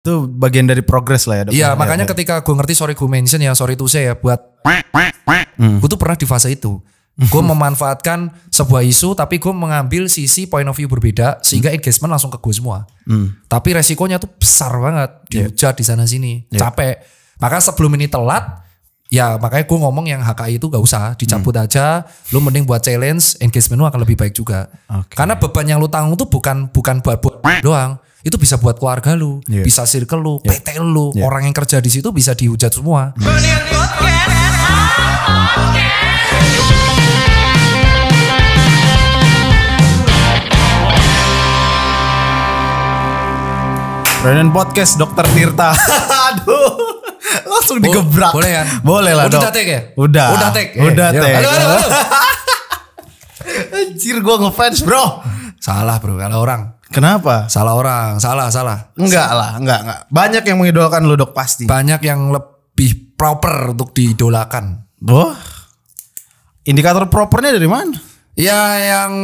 Itu bagian dari progres lah ya dok. Iya, makanya ketika gue ngerti sorry to say ya buat gue tuh pernah di fase itu. Gue memanfaatkan sebuah isu tapi gue mengambil sisi point of view berbeda sehingga engagement langsung ke gue semua. Tapi resikonya tuh besar banget, dihujat di sana sini, capek. Maka sebelum ini telat, ya makanya gue ngomong yang HKI itu gak usah dicabut aja. Lu mending buat challenge, engagement lu akan lebih baik juga. Karena beban yang lu tanggung tuh bukan buat doang. Itu bisa buat keluarga lu, bisa circle lu, PT lu, orang yang kerja di situ bisa dihujat semua. Brandon Podcast Dokter Tirta. Aduh, langsung digebrak. Boleh kan? Boleh lah dok. Udah take ya? Udah take. Halo. Anjir gue ngefans bro. Salah bro, kalau orang. Kenapa? Salah orang, salah. Enggak. Banyak yang mengidolakan lu dok pasti. Banyak yang lebih proper untuk diidolakan. Wah, indikator propernya dari mana? Ya yang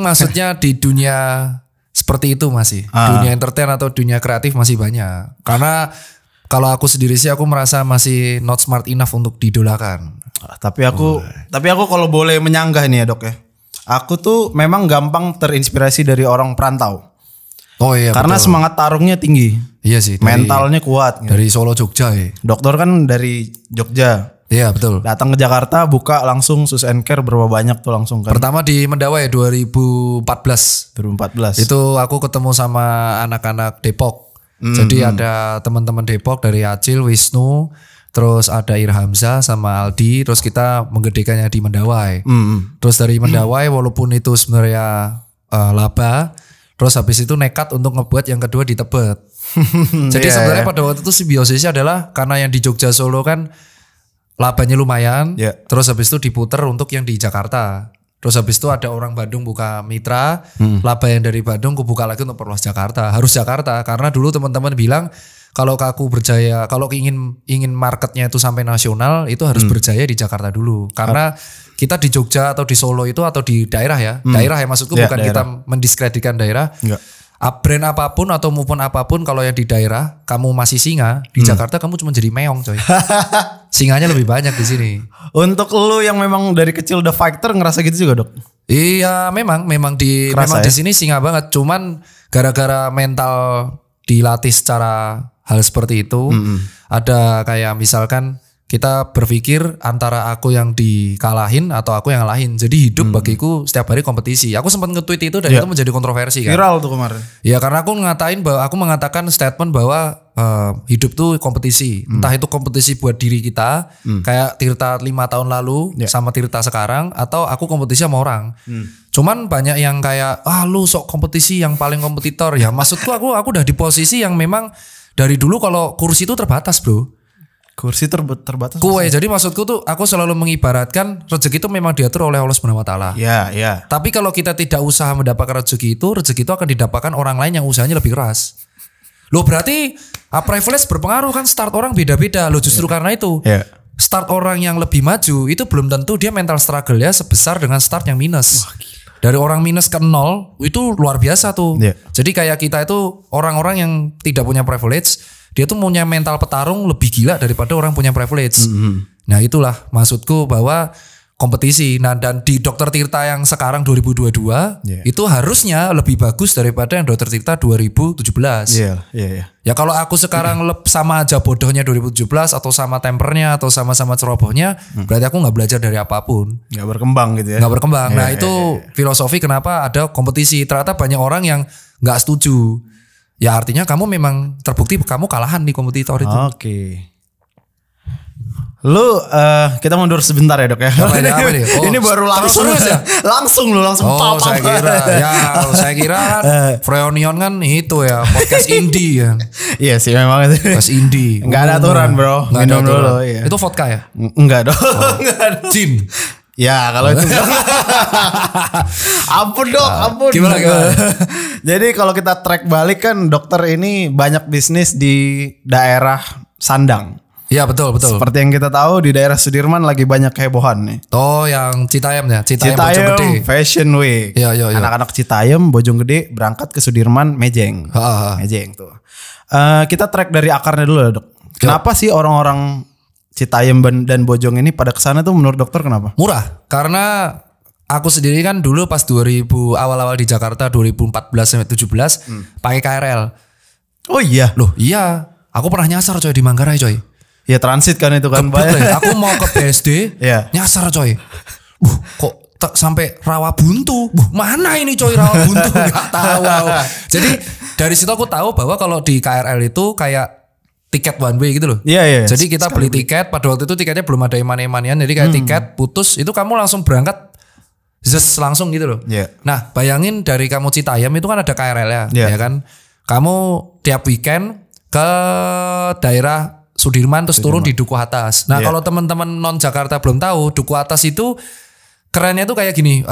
maksudnya di dunia seperti itu masih. Dunia entertain atau dunia kreatif masih banyak. Karena kalau aku sendiri sih aku merasa masih not smart enough untuk diidolakan. Tapi aku kalau boleh menyanggah nih ya dok ya. Aku tuh memang gampang terinspirasi dari orang perantau. Oh iya. Karena betul. semangat tarungnya tinggi. Iya sih. Mentalnya kuat. Gitu. Dari Solo Jogja ya. Dokter kan dari Jogja. Iya betul. Datang ke Jakarta buka langsung Sus and Care berapa banyak tuh langsung kan. Pertama di Mendawai 2014. Itu aku ketemu sama anak-anak Depok. Jadi ada teman-teman Depok dari Acil, Wisnu, terus ada Irhamza sama Aldi, terus kita menggedekannya di Mendawai. Terus dari Mendawai walaupun itu sebenarnya laba, terus habis itu nekat untuk ngebuat yang kedua di Tebet. Jadi sebenarnya pada waktu itu simbiosisnya adalah karena yang di Jogja Solo kan labanya lumayan, terus habis itu diputer untuk yang di Jakarta. Terus habis itu ada orang Bandung buka mitra, laba yang dari Bandung aku buka lagi untuk perluas Jakarta. Harus Jakarta karena dulu teman-teman bilang kalau aku berjaya, kalau ingin marketnya itu sampai nasional itu harus berjaya di Jakarta dulu. Karena kita di Jogja atau di Solo itu atau di daerah ya, daerah ya maksudku bukan daerah. Kita mendiskreditkan daerah. Enggak. Brand apapun atau maupun apapun kalau yang di daerah kamu masih singa, di Jakarta kamu cuma jadi meong coy. Singanya lebih banyak di sini. Untuk lu yang memang dari kecil udah fighter ngerasa gitu juga dok? Iya memang di sini singa banget. Cuman gara-gara mental dilatih secara hal seperti itu, ada kayak misalkan kita berpikir antara aku yang dikalahin atau aku yang ngalahin. Jadi hidup bagiku setiap hari kompetisi. Aku sempat nge-tweet itu dan itu menjadi kontroversi kan. Viral tuh kemarin. Ya karena aku mengatakan statement bahwa hidup tuh kompetisi. Entah itu kompetisi buat diri kita, kayak Tirta 5 tahun lalu sama Tirta sekarang, atau aku kompetisi sama orang. Cuman banyak yang kayak lu sok kompetisi yang paling kompetitor. Ya maksudku aku udah di posisi yang memang dari dulu kalau kursi itu terbatas bro. Kursi terbatas. Jadi maksudku tuh aku selalu mengibaratkan rezeki itu memang diatur oleh Allah Subhanahu wa taala. Iya. Tapi kalau kita tidak usaha mendapatkan rezeki itu akan didapatkan orang lain yang usahanya lebih keras. Loh berarti privilege berpengaruh kan, start orang beda-beda. Loh justru karena itu. Start orang yang lebih maju itu belum tentu dia mental struggle ya sebesar dengan start yang minus. Dari orang minus ke 0 itu luar biasa tuh. Jadi kayak kita itu orang-orang yang tidak punya privilege, dia tuh punya mental petarung lebih gila daripada orang punya privilege. Nah itulah maksudku bahwa kompetisi. Nah dan di Dokter Tirta yang sekarang 2022 itu harusnya lebih bagus daripada yang Dokter Tirta 2017. Ya kalau aku sekarang sama aja bodohnya 2017 atau sama tempernya atau sama-sama cerobohnya, berarti aku gak belajar dari apapun. Gak berkembang gitu ya. Gak berkembang. Nah itu filosofi kenapa ada kompetisi. Ternyata banyak orang yang gak setuju. Ya artinya kamu memang terbukti kamu kalahan di kompetitor itu. Oke. Lu kita mundur sebentar ya dok ya. Apa nih? Ini baru langsung ya? Langsung pop. Saya kira Freonion kan itu ya podcast indie kan. Iya sih memang itu. Podcast indie. Enggak ada aturan bro. Minum dulu. Iya. Itu vodka ya? Enggak dong. Gin. Ya kalau itu ampun dok, ampun. Gimana? Jadi kalau kita track balik kan dokter ini banyak bisnis di daerah Sandang. Iya betul. Seperti yang kita tahu di daerah Sudirman lagi banyak hebohan nih. Oh yang Citayam ya, Citayam Bojonggede Fashion Week. Iya. Anak-anak Citayam Bojonggede berangkat ke Sudirman Mejeng tuh. Kita track dari akarnya dulu ya, Dok. Kenapa sih orang-orang Citayam dan Bojong ini pada kesana tuh menurut dokter kenapa? Murah. Karena aku sendiri kan dulu pas 2000 awal-awal di Jakarta 2014 sampai 17 pakai KRL. Oh iya. Loh, iya. Aku pernah nyasar coy di Manggarai coy. Ya transit kan itu kan. Aku mau ke BSD, nyasar coy. Kok sampai Rawabuntu. Mana ini coy Rawabuntu? Gak tahu. Jadi dari situ aku tahu bahwa kalau di KRL itu kayak tiket one way gitu loh. Iya. Jadi kita beli tiket, pada waktu itu tiketnya belum ada eman-emanian, jadi kayak tiket putus itu kamu langsung berangkat langsung gitu loh. Nah, bayangin dari kamu Citayam itu kan ada KRL ya kan. Kamu tiap weekend ke daerah Sudirman terus turun di Duku Atas. Nah, kalau teman-teman non Jakarta belum tahu, Duku Atas itu kerennya tuh kayak gini.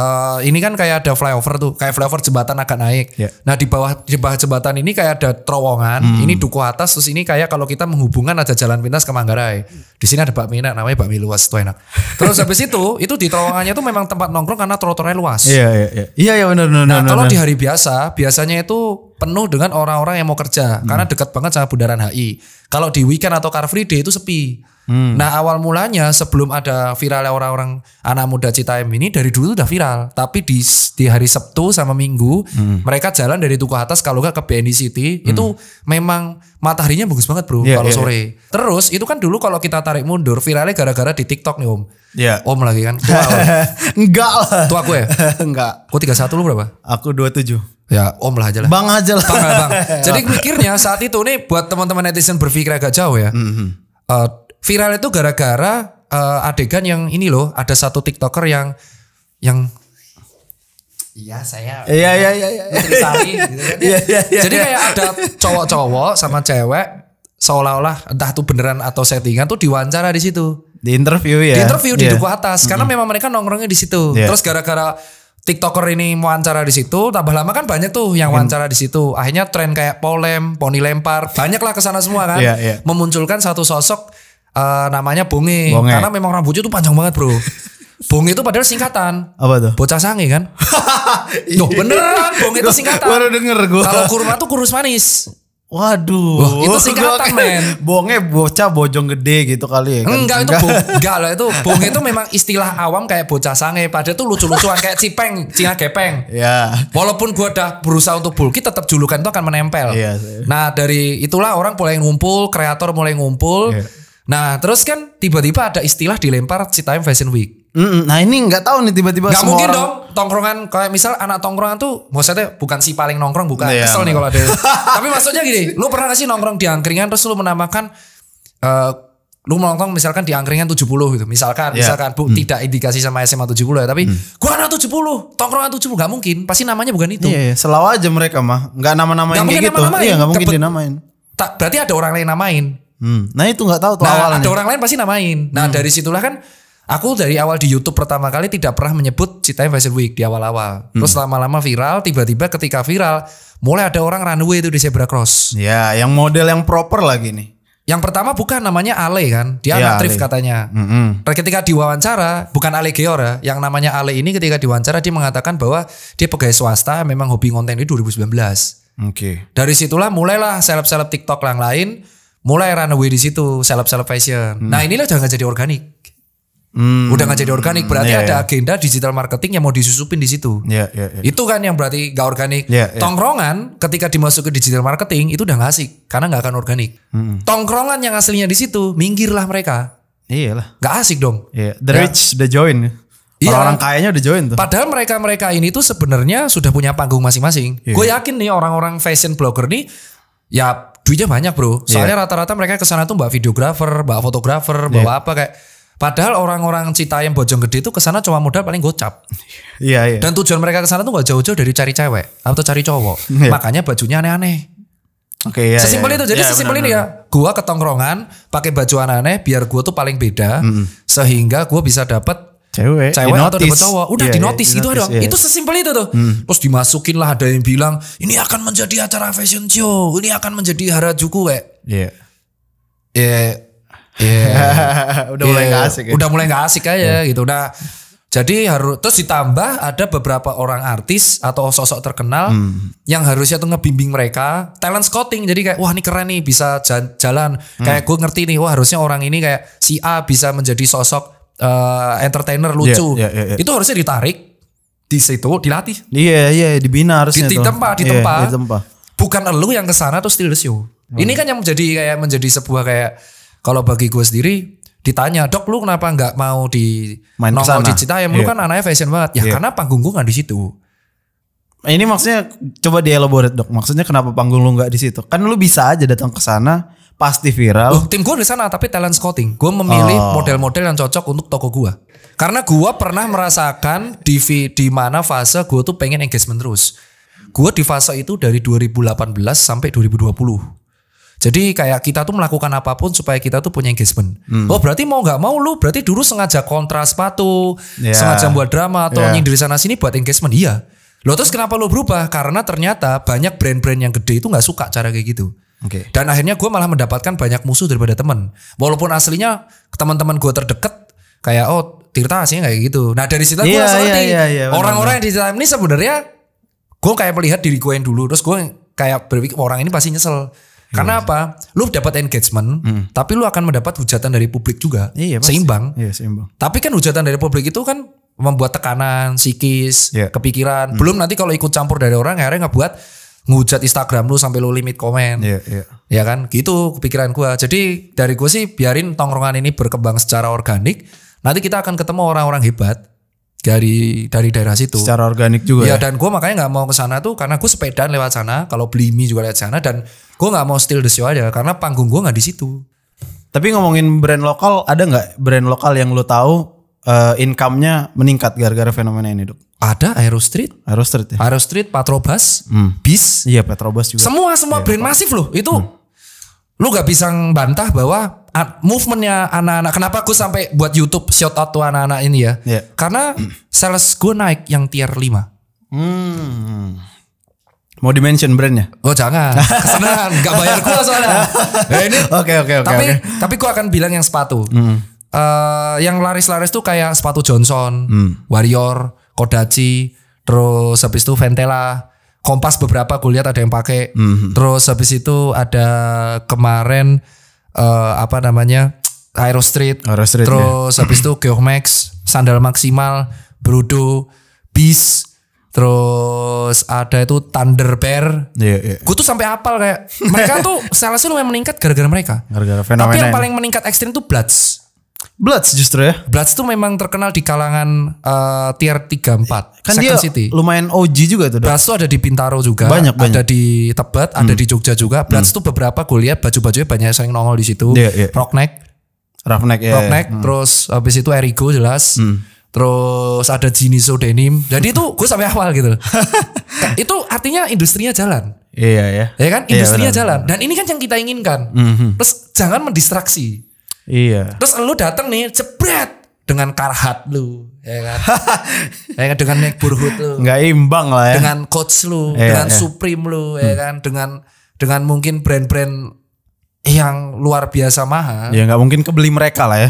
Ini kan kayak ada flyover tuh, kayak flyover jembatan agak naik. Nah, di bawah jembatan ini kayak ada terowongan. Ini Duku Atas, terus ini kayak kalau kita menghubungkan ada jalan pintas ke Manggarai. Di sini ada bakmi enak, namanya bakmi luas, itu enak. Terus habis itu di terowongannya tuh memang tempat nongkrong karena trotoarnya luas. Iya benar. Nah, kalau di hari biasanya itu penuh dengan orang-orang yang mau kerja karena dekat banget sama Bundaran HI. Kalau di weekend atau Car Free Day itu sepi. Nah, awal mulanya sebelum ada viralnya orang-orang anak muda Citayam ini dari dulu udah viral. Tapi di hari Sabtu sama Minggu mereka jalan dari Duku Atas kalau nggak ke BNI City itu memang mataharinya bagus banget bro kalau sore. Terus itu kan dulu kalau kita tarik mundur viralnya gara-gara di TikTok nih Om. Om lagi kan. Enggak lah. Tua aku ya? Enggak. Kok 31 lu berapa? Aku 27. Ya Om lah aja lah. Bang aja lah. Bang. Jadi mikirnya saat itu nih buat teman-teman netizen berpikir agak jauh ya. Viral itu gara-gara adegan yang ini loh, ada satu TikToker yang saya Nutrisari gitu kan. Jadi kayak ada cowok-cowok sama cewek seolah-olah entah itu beneran atau settingan tuh diwawancara di situ. Di interview ya. Di interview di Duku Atas karena memang mereka nongkrongnya di situ. Terus gara-gara TikToker ini wawancara di situ, tambah lama kan banyak tuh yang wawancara di situ. Akhirnya tren kayak poni lempar, banyak lah kesana semua kan. Memunculkan satu sosok namanya Bonge. Karena memang rambutnya tuh panjang banget bro. Bonge itu padahal singkatan. Apa tuh? Bocah sange kan. Loh beneran Bonge itu singkatan. Baru denger gue. Kalau kurma tuh kurus manis. Waduh. Wah, itu singkatan men. Bonge bocah bojong gede gitu kali ya kan? Enggak lah itu bonge itu memang istilah awam kayak bocah sange. Padahal tuh lucu-lucuan kayak cipeng, cinga gepeng. Walaupun gua udah berusaha untuk bulky tetap julukan itu akan menempel. Nah dari itulah orang mulai ngumpul, kreator mulai ngumpul. Nah terus kan tiba-tiba ada istilah dilempar Citayam Fashion Week. Nah ini nggak tahu nih tiba-tiba nggak mungkin orang... dong tongkrongan kayak misal anak tongkrongan tuh maksudnya bukan si paling nongkrong bukan kesel nih kalau ada. Tapi maksudnya gini, lu pernah gak sih nongkrong di angkringan terus lu menambahkan lu nongkrong misalkan di angkringan 70 gitu misalkan tidak indikasi sama SMA 70 ya tapi gua anak 70 tongkrongan 70 nggak mungkin pasti namanya bukan itu. Selalu aja mereka mah nggak nama-namain kayak gitu. Nggak mungkin dinamain. Berarti ada orang lain namain. Nah itu nggak tahu tuh awalnya. Ada orang lain pasti namain. Nah dari situlah kan aku dari awal di YouTube pertama kali tidak pernah menyebut Citayam Fashion Week di awal-awal. Terus lama-lama viral, tiba-tiba ketika viral mulai ada orang runway itu di Zebra Cross. Ya, yang model yang proper lagi nih. Yang pertama bukan namanya Ale kan, dia anak thrift katanya. Ketika diwawancara, bukan Ale Geor ya, yang namanya Ale ini ketika diwawancara dia mengatakan bahwa dia pegawai swasta, memang hobi konten di 2019. Dari situlah mulailah seleb-seleb TikTok yang lain mulai runway di situ, seleb-seleb fashion. Nah inilah udah gak jadi organik. Udah gak jadi organik berarti ada agenda digital marketing yang mau disusupin di situ. Itu kan yang berarti gak organik. Tongkrongan ketika dimasukin digital marketing itu udah gak asik karena gak akan organik. Tongkrongan yang aslinya di situ minggirlah mereka. Iyalah. Gak asik dong. The rich udah join. Orang-orang kayanya udah join tuh. Padahal mereka ini tuh sebenarnya sudah punya panggung masing-masing. Gue yakin nih orang-orang fashion blogger nih ya duitnya banyak bro. Soalnya rata-rata mereka kesana tuh bawa videografer, bawa fotografer, bawa apa kayak. Padahal orang-orang Citayam Bojonggede itu kesana cuma modal paling gocap. Dan tujuan mereka kesana tuh gak jauh-jauh dari cari cewek atau cari cowok. Makanya bajunya aneh-aneh. Sesimpel itu. Jadi sesimpel ini ya. Gua ke tongkrongan pakai baju aneh-aneh biar gua tuh paling beda. Sehingga gua bisa dapat cewek atau dapat cowok. Udah di notice gitu doang. Itu sesimpel itu tuh. Terus dimasukin lah ada yang bilang ini akan menjadi acara fashion show. Ini akan menjadi Harajuku udah mulai gak asik ya. Udah mulai gak asik aja gitu. Nah Jadi harus terus ditambah ada beberapa orang artis atau sosok terkenal yang harusnya tuh ngebimbing mereka talent scouting. Jadi kayak wah ini keren nih bisa jalan. Kayak gue ngerti nih wah harusnya orang ini kayak si A bisa menjadi sosok entertainer lucu. Itu harusnya ditarik di situ dilatih. Iya dibina harusnya ditempa. Bukan elu yang kesana terus steal the show. Ini kan yang menjadi sebuah kayak kalau bagi gue sendiri ditanya, "Dok, lu kenapa nggak mau di nongol di Citayam? Lu kan anaknya fashion banget." Ya karena panggung gue nggak di situ. Ini maksudnya coba dielaborate, Dok. Maksudnya kenapa panggung lu nggak di situ? Kan lu bisa aja datang ke sana, pasti viral. Tim gue di sana tapi talent scouting. Gue memilih model-model yang cocok untuk toko gue. Karena gue pernah merasakan di mana fase gue tuh pengen engagement terus. Gue di fase itu dari 2018 sampai 2020. Jadi kayak kita tuh melakukan apapun supaya kita tuh punya engagement. Oh berarti mau gak mau lu berarti dulu sengaja kontra sepatu, sengaja buat drama atau nyindir sana sini buat engagement. Iya. Loh terus kenapa lu berubah? Karena ternyata banyak brand-brand yang gede itu gak suka cara kayak gitu. Dan akhirnya gue malah mendapatkan banyak musuh daripada teman. Walaupun aslinya teman-teman gue terdekat kayak Tirta aslinya kayak gitu. Nah dari situ gue langsung ngerti orang-orang yang di dalam ini sebenarnya gue kayak melihat diri gue yang dulu. Terus gue kayak berpikir orang ini pasti nyesel. Karena apa? Lu dapat engagement, tapi lu akan mendapat hujatan dari publik juga. Seimbang. Tapi kan hujatan dari publik itu kan membuat tekanan psikis, kepikiran. Belum nanti kalau ikut campur dari orang akhirnya ngebuat ngehujat Instagram lu sampai lu limit komen. Ya kan? Gitu kepikiran gua. Jadi dari gua sih biarin tongkrongan ini berkembang secara organik. Nanti kita akan ketemu orang-orang hebat dari daerah situ. Secara organik juga. Ya dan gue makanya nggak mau ke sana tuh karena gue sepedaan lewat sana. Kalau beli mie juga lewat sana dan gue nggak mau steal the show aja karena panggung gue nggak di situ. Tapi ngomongin brand lokal, ada nggak brand lokal yang lo tahu income-nya meningkat gara-gara fenomena ini, Dok? Ada Aero Street ya. Aero Street, Patrobas, Bis. Iya Patrobas juga. Semua brand masif loh itu. Lu gak bisa bantah bahwa movementnya anak-anak. Kenapa gue sampai buat YouTube shout out tuh anak-anak ini ya. Karena sales gue naik yang tier 5. Mau di-mention brandnya? Oh jangan. Kesenangan. Gak bayar gue soalnya. Oke. Tapi gue akan bilang yang sepatu. Yang laris-laris tuh kayak sepatu Johnson, Warrior, Kodachi, terus habis itu Ventela. Kompas beberapa gue lihat ada yang pakai. Terus habis itu ada kemarin Aero Street. Terus habis itu Geomax, Sandal Maksimal, Brudo, Bis. Terus ada itu Thunder Bear. Gue tuh sampai hafal kayak mereka tuh salesnya lumayan meningkat gara-gara mereka. Tapi yang paling meningkat ekstrim tuh Bloods justru ya. Bloods tuh memang terkenal di kalangan tier 3-4. Kan dia City. Lumayan OG juga tuh. Bloods tuh ada di Bintaro juga. Banyak. Ada di Tebet, ada di Jogja juga. Bloods tuh beberapa gue lihat baju-bajunya banyak yang sering nongol di situ. Rockneck. Terus habis itu Erigo jelas. Terus ada Jiniso Denim. Jadi itu gue sampai awal gitu. Itu artinya industrinya jalan. Iya. Ya kan? Industrinya jalan. Dan ini kan yang kita inginkan. Terus jangan mendistraksi. Iya. Terus lu datang nih, jebret dengan Carhartt lu, ya kan? Ya kan dengan neighborhood lu. Enggak imbang lah ya. Dengan Coach lu, dengan Supreme lu, ya kan? Dengan mungkin brand-brand yang luar biasa mahal. Ya enggak mungkin kebeli mereka lah ya.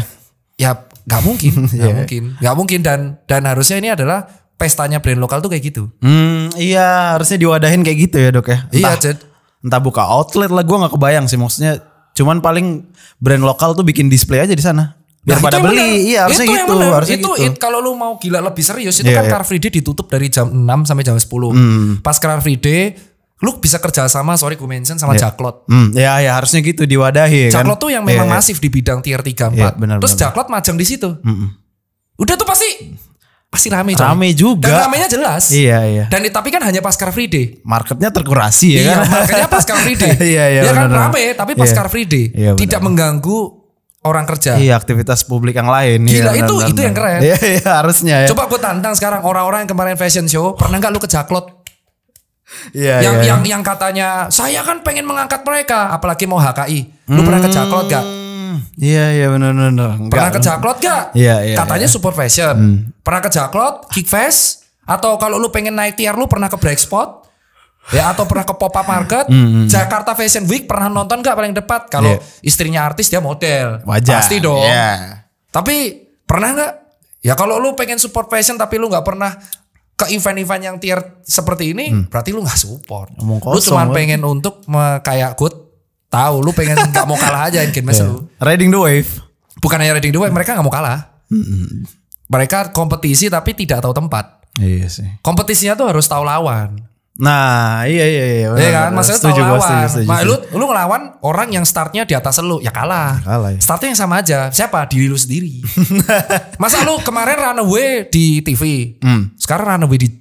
Ya enggak mungkin, enggak mungkin dan harusnya ini adalah pestanya brand lokal tuh kayak gitu. Iya, harusnya diwadahin kayak gitu ya, Dok ya. Entah buka outlet lah, gue enggak kebayang sih maksudnya. Cuman paling brand lokal tuh bikin display aja di sana. Biar pada beli. Iya harusnya gitu. Kalau lu mau gila lebih serius itu kan Car Free Day ditutup dari jam 6 sampai jam 10. Pas Car Free Day lu bisa kerja sama gue mention sama Jaklot. Ya harusnya gitu diwadahi kan. Jaklot tuh yang memang masif di bidang tier 3-4. Terus Jaklot majang di situ. Udah tuh pasti rame juga. Dan ramenya jelas. Iya. Dan tapi kan hanya pas Car Free Day. Marketnya terkurasi ya kan. Marketnya pas Car Free Day. Iya kan rame tapi pas Car Free Day tidak mengganggu orang kerja. Iya, aktivitas publik yang lain. Gila itu yang keren. Iya harusnya ya. Coba gue tantang sekarang orang-orang yang kemarin fashion show, pernah enggak lu ke Jaklot? Yang katanya saya kan pengen mengangkat mereka, apalagi mau HKI. Lu pernah ke Jaklot gak? Iya benar. Pernah ke Jaklot gak? Iya. Katanya support fashion. Pernah ke Jaklot, Geekfest, atau kalau lu pengen naik tier lu pernah ke Black Spot? Ya atau pernah ke Pop Up Market? Jakarta Fashion Week pernah nonton gak paling depan? Kalau istrinya artis dia model. Wajar. Pasti dong. Tapi pernah gak Ya kalau lu pengen support fashion tapi lu nggak pernah ke event-event yang tier seperti ini, berarti lu nggak support. Lu cuma pengen untuk kayak gue tahu, lu pengen nggak mau kalah aja in game lu. Riding the wave. Bukan hanya riding the wave, mereka nggak mau kalah. Mereka kompetisi tapi tidak tahu tempat. Iya sih. Kompetisinya tuh harus tahu lawan. Nah, iya. Iya kan, maksudnya tahu lawan. Nah, lu ngelawan orang yang startnya di atas lu, ya kalah. Ya. Startnya yang sama aja. Siapa? Diri lu sendiri. Masa lu kemarin runaway di TV, sekarang runaway di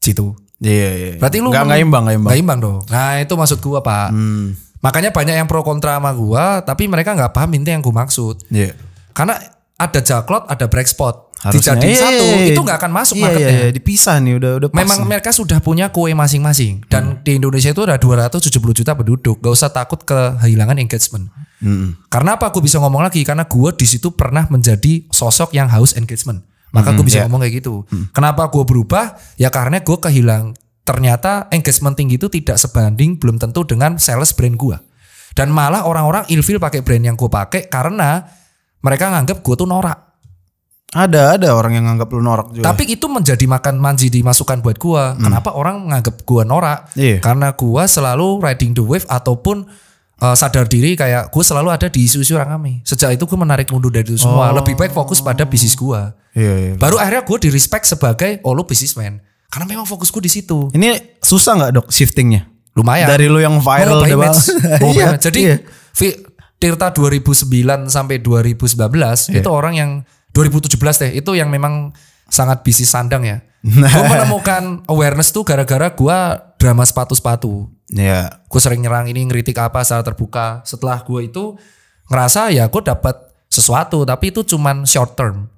situ. Iya. Berarti lu nggak imbang. Nggak imbang dong. Nah, itu maksud gua, Pak. Makanya banyak yang pro kontra sama gua, tapi mereka nggak paham inti yang gua maksud. Iya. Karena ada jaklot, ada break spot. Dijadiin satu itu nggak akan masuk marketnya. Iya, dipisah nih udah pas. Memang mereka sudah punya kue masing-masing dan di Indonesia itu ada 270 juta penduduk. Gak usah takut kehilangan engagement. Karena apa? Aku bisa ngomong lagi karena gue di situ pernah menjadi sosok yang haus engagement. Maka gue bisa ngomong kayak gitu. Kenapa gue berubah? Ya karena gue kehilang. Ternyata engagement tinggi itu tidak sebanding belum tentu dengan sales brand gue. Dan malah orang-orang ilfil pakai brand yang gue pakai karena mereka nganggap gue tuh norak. Ada orang yang nganggap lu norak juga. Tapi itu menjadi manji dimasukan buat gua. Kenapa orang nganggap gua norak? Iya. Karena gua selalu riding the wave ataupun sadar diri kayak gua selalu ada di isu-isu rame. Sejak itu gua menarik mundur dari itu semua. Lebih baik fokus pada bisnis gua. Iya. Baru akhirnya gua di respect sebagai lu businessman. Karena memang fokus gua di situ. Ini susah nggak dok shiftingnya? Lumayan. Dari lu yang viral iya. Jadi Tirta 2009 sampai 2019 itu orang yang 2017 deh itu yang memang sangat bisnis sandang ya. Gue menemukan awareness tuh gara-gara gue drama sepatu-sepatu. Iya. Gue sering nyerang ini ngeritik apa secara terbuka. Setelah gue itu ngerasa ya gue dapat sesuatu tapi itu cuman short term.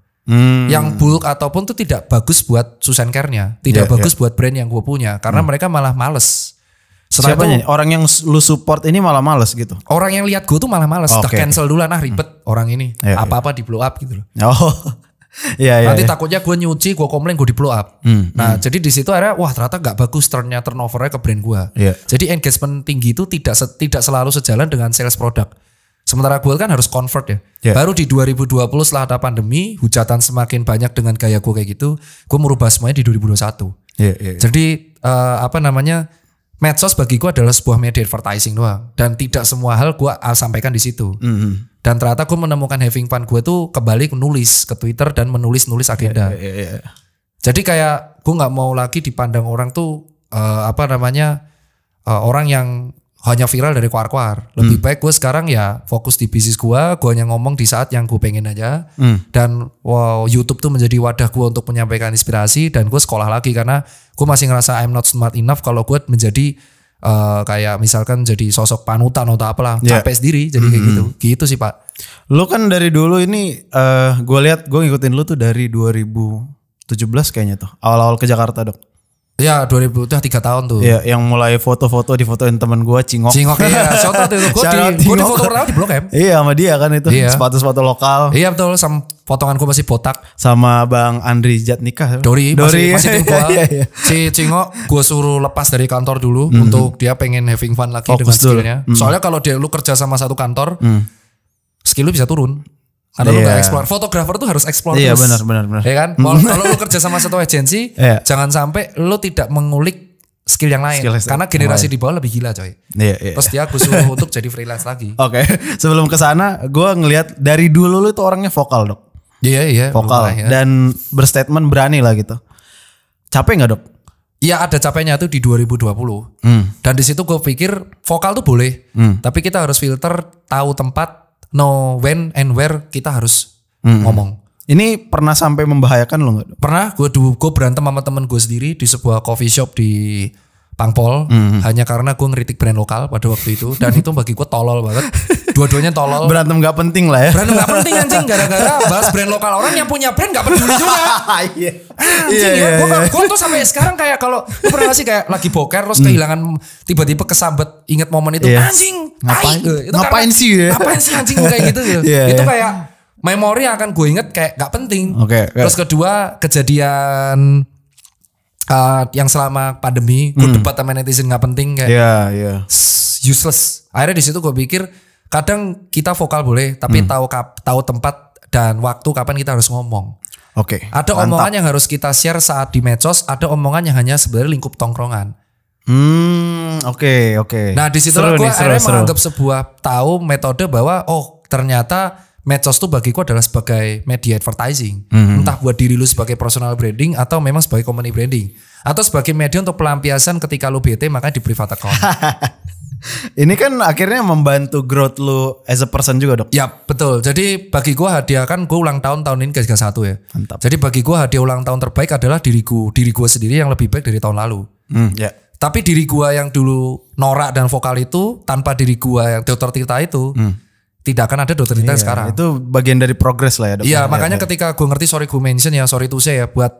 Yang bulk ataupun tuh tidak bagus buat Susan Care-nya, tidak bagus buat brand yang gue punya karena mereka malah males. Siapanya? Orang yang lu support ini malah males gitu. Orang yang lihat gue tuh malah males. Udah cancel dulu lah ribet orang ini. Apa-apa di blow up gitu loh. Oh. Iya. Nanti takutnya gue nyuci, gue komplain, gue di blow up. Nah, jadi di situ akhirnya wah ternyata nggak bagus turnovernya ke brand gue. Jadi engagement tinggi itu tidak selalu sejalan dengan sales produk. Sementara gue kan harus convert ya. Baru di 2020 setelah ada pandemi, hujatan semakin banyak dengan gaya gue kayak gitu, gue merubah semuanya di 2021. Jadi medsos bagi gue adalah sebuah media advertising doang dan tidak semua hal gue sampaikan di situ. Dan ternyata gue menemukan having fun gue tuh kembali menulis ke Twitter dan menulis agenda. Jadi kayak gue nggak mau lagi dipandang orang tuh orang yang hanya viral dari koar-koar. Lebih baik gue sekarang ya fokus di bisnis gue hanya ngomong di saat yang gue pengen aja. Dan YouTube tuh menjadi wadah gue untuk menyampaikan inspirasi dan gue sekolah lagi karena gue masih ngerasa I'm not smart enough kalau gue menjadi kayak misalkan jadi sosok panutan atau apalah, capek sendiri jadi kayak gitu. Gitu sih Pak. Lu kan dari dulu ini gue lihat gue ngikutin lu tuh dari 2017 kayaknya tuh. Awal-awal ke Jakarta, Dok. Ya 2000 udah 3 tahun tuh. Iya, yang mulai foto-foto difotoin temen gue Cingok. Iya, shout tuh. Gue di foto pertama di Blok M. Iya sama dia kan itu sepatu-sepatu lokal. Iya betul, sama potongan gue masih botak. Sama Bang Andri Jatnika. Dori. Masih tuh gue. Iya. Si Cingok gue suruh lepas dari kantor dulu untuk dia pengen having fun lagi fokus dengan skillnya. Soalnya kalau lu kerja sama satu kantor, skill lu bisa turun. Karena lu gak explore. Fotografer tuh harus explore terus. Iya benar. Ya kan? Kalau lu kerja sama satu agensi, jangan sampai lu tidak mengulik skill yang lain. Karena generasi di bawah lebih gila coy. Terus dia gue suruh untuk jadi freelance lagi. Oke. Sebelum kesana gue ngelihat dari dulu lu tuh orangnya vokal, Dok. Iya. Vokal. Dan berstatement berani lah gitu. Capek gak, Dok? Iya ada capeknya tuh di 2020. Dan di situ gue pikir vokal tuh boleh. Tapi kita harus filter, tahu tempat, know when and where kita harus ngomong. Ini pernah sampai membahayakan lo nggak? Pernah, gue berantem sama temen gue sendiri di sebuah coffee shop di Pangpol hanya karena gue ngeritik brand lokal pada waktu itu dan itu bagi gue tolol banget. Dua-duanya tolol. Berantem gak penting lah ya. Berantem gak penting anjing gara-gara bahas brand lokal orang yang punya brand gak peduli juga. Anjing ya. Gue tuh sampai sekarang kayak kalau lu pernah gak sih kayak lagi boker terus kehilangan tiba-tiba kesambet inget momen itu anjing. Ngapain sih ya? Ngapain sih anjing kayak gitu ya. Itu kayak memori yang akan gue inget kayak gak penting. Terus kedua kejadian yang selama pandemi gue debat sama netizen gak penting kayak useless. Akhirnya di situ gue pikir kadang kita vokal boleh tapi tahu tempat dan waktu kapan kita harus ngomong. Oke. Ada omongan yang harus kita share saat di medsos, ada omongan yang hanya sebenarnya lingkup tongkrongan. Oke. Nah di situ gue akhirnya menganggap sebuah tahu metode bahwa ternyata medsos tuh bagiku adalah sebagai media advertising. Entah buat diri lu sebagai personal branding atau memang sebagai company branding. Atau sebagai media untuk pelampiasan ketika lu bete makanya di private account. Ini kan akhirnya membantu growth lu as a person juga, Dok. Ya betul. Jadi bagi gue hadiah kan gue ulang tahun ini ke-31 ya. Mantap. Jadi bagi gue hadiah ulang tahun terbaik adalah diri gue sendiri yang lebih baik dari tahun lalu. Tapi diri gue yang dulu norak dan vokal itu tanpa diri gue yang Dr. Tirta itu tidak akan ada Dr. Tirta sekarang. Itu bagian dari progress lah ya, Dok. Iya makanya ketika gue ngerti sorry to say ya buat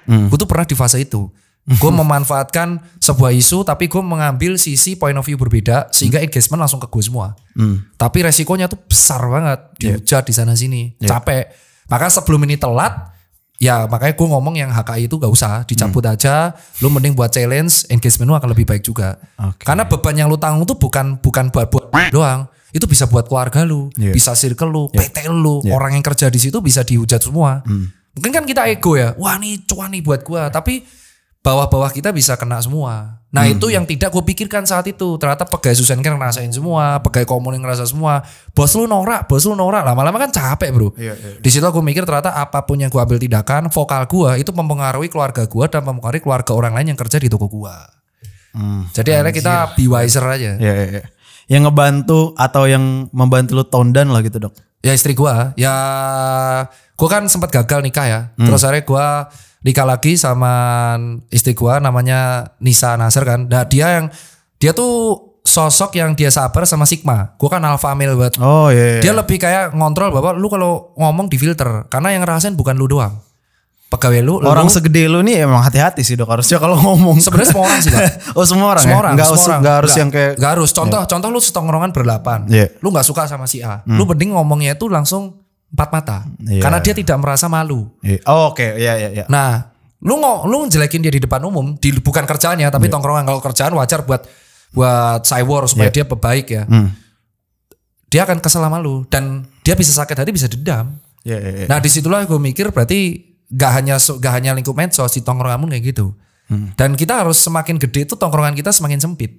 gue tuh pernah di fase itu. Gue memanfaatkan sebuah isu tapi gue mengambil sisi point of view berbeda sehingga engagement langsung ke gue semua. Tapi resikonya tuh besar banget, dihujat di sana sini, capek. Maka sebelum ini telat, ya makanya gue ngomong yang HKI itu gak usah dicabut aja. Lu mending buat challenge, engagement lu akan lebih baik juga. Karena beban yang lu tanggung tuh bukan buat doang. Itu bisa buat keluarga lu, bisa circle lu, PT lu, orang yang kerja di situ bisa dihujat semua. Mungkin kan kita ego ya, wah nih cuan nih buat gue, tapi bawah-bawah kita bisa kena semua. Nah itu yang tidak gue pikirkan saat itu. Ternyata pegawai Susan kan ngerasain semua, pegawai komun yang ngerasa semua. Bos lu norak. Lama-lama kan capek bro. Di situ aku mikir ternyata apapun yang gue ambil tindakan, vokal gue itu mempengaruhi keluarga gue dan mempengaruhi keluarga orang lain yang kerja di toko gue. Jadi akhirnya kita be wiser aja. Yang ngebantu atau yang membantu lu tone down lah gitu, Dok. Ya istri gue. Ya gue kan sempat gagal nikah ya. Terus akhirnya gue nikah lagi sama istri gua namanya Nisa Nasir kan. Nah dia tuh sosok yang dia sabar sama Sigma. Gua kan alpha male banget. Dia lebih kayak ngontrol bahwa lu kalau ngomong di filter karena yang ngerasain bukan lu doang. Pegawai lu orang segede lu nih emang hati-hati sih, Dok, harusnya kalau ngomong. Sebenarnya semua orang sih, Pak. Semua orang. Enggak harus yang kayak enggak harus. Contoh lu setongkrongan ber-8. Lu enggak suka sama si A. Lu mending ngomongnya itu langsung 4 mata. Karena dia tidak merasa malu. Oke. Nah, lu ngejelekin dia di depan umum, bukan kerjaannya tapi tongkrongan. Kalau kerjaan wajar buat cywar supaya dia baik ya. Dia akan kesel sama lu dan dia bisa sakit hati, bisa dendam. Nah, disitulah gue mikir berarti gak hanya lingkup medsos, di tongkrongan pun kayak gitu. Dan kita harus semakin gede itu tongkrongan kita semakin sempit.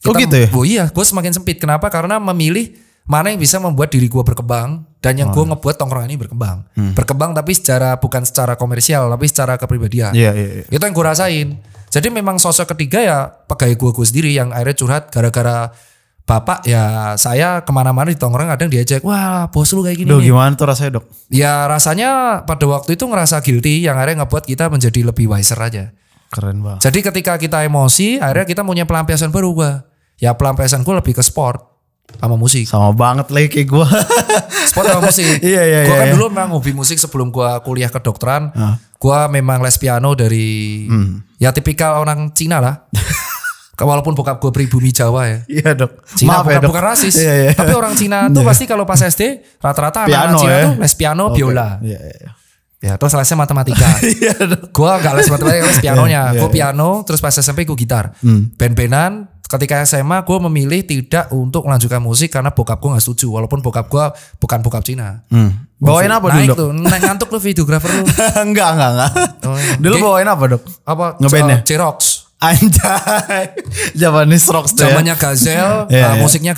Gitu ya? Oh iya, gue semakin sempit. Kenapa? Karena memilih mana yang bisa membuat diri gue berkembang dan yang gue ngebuat tongkrongan ini berkembang. Berkembang tapi bukan secara komersial tapi secara kepribadian. Itu yang gue rasain. Jadi memang sosok ketiga ya pegawai gue sendiri yang akhirnya curhat gara-gara bapak ya saya kemana-mana di tongkrongan kadang diajak, wah bos lu kayak gini. Duh, gimana tuh rasanya, Dok? Ya rasanya pada waktu itu ngerasa guilty yang akhirnya ngebuat kita menjadi lebih wiser aja. Keren banget. Jadi ketika kita emosi akhirnya kita punya pelampiasan baru gue. Ya pelampiasan gue lebih ke sport sama musik. Sama banget lagi kayak gue. Sport sama musik. Gue kan dulu memang hobi musik sebelum gue kuliah kedokteran. Gue memang les piano dari ya tipikal orang Cina lah. Walaupun bokap gue pribumi Jawa ya. Iya, Dok. Cina bukan rasis. Tapi orang Cina tuh pasti kalau pas SD rata-rata anak Cina tuh les piano, biola. Ya terus lesnya matematika. Gue gak les matematika, les pianonya. Gue piano, terus pas SMP gue gitar. Band-bandan. Ketika SMA gue memilih tidak untuk melanjutkan musik karena bokap gue gak setuju. Walaupun bokap gue bukan bokap Cina. Bawain apa dulu, Dok? Ngantuk lu videografer lu. Enggak. Dulu bawain apa, Dok? Apa? Ngebandnya? J-Rocks. Anjay. Japanese Rocks tuh ya. Zamannya Gazelle, musiknya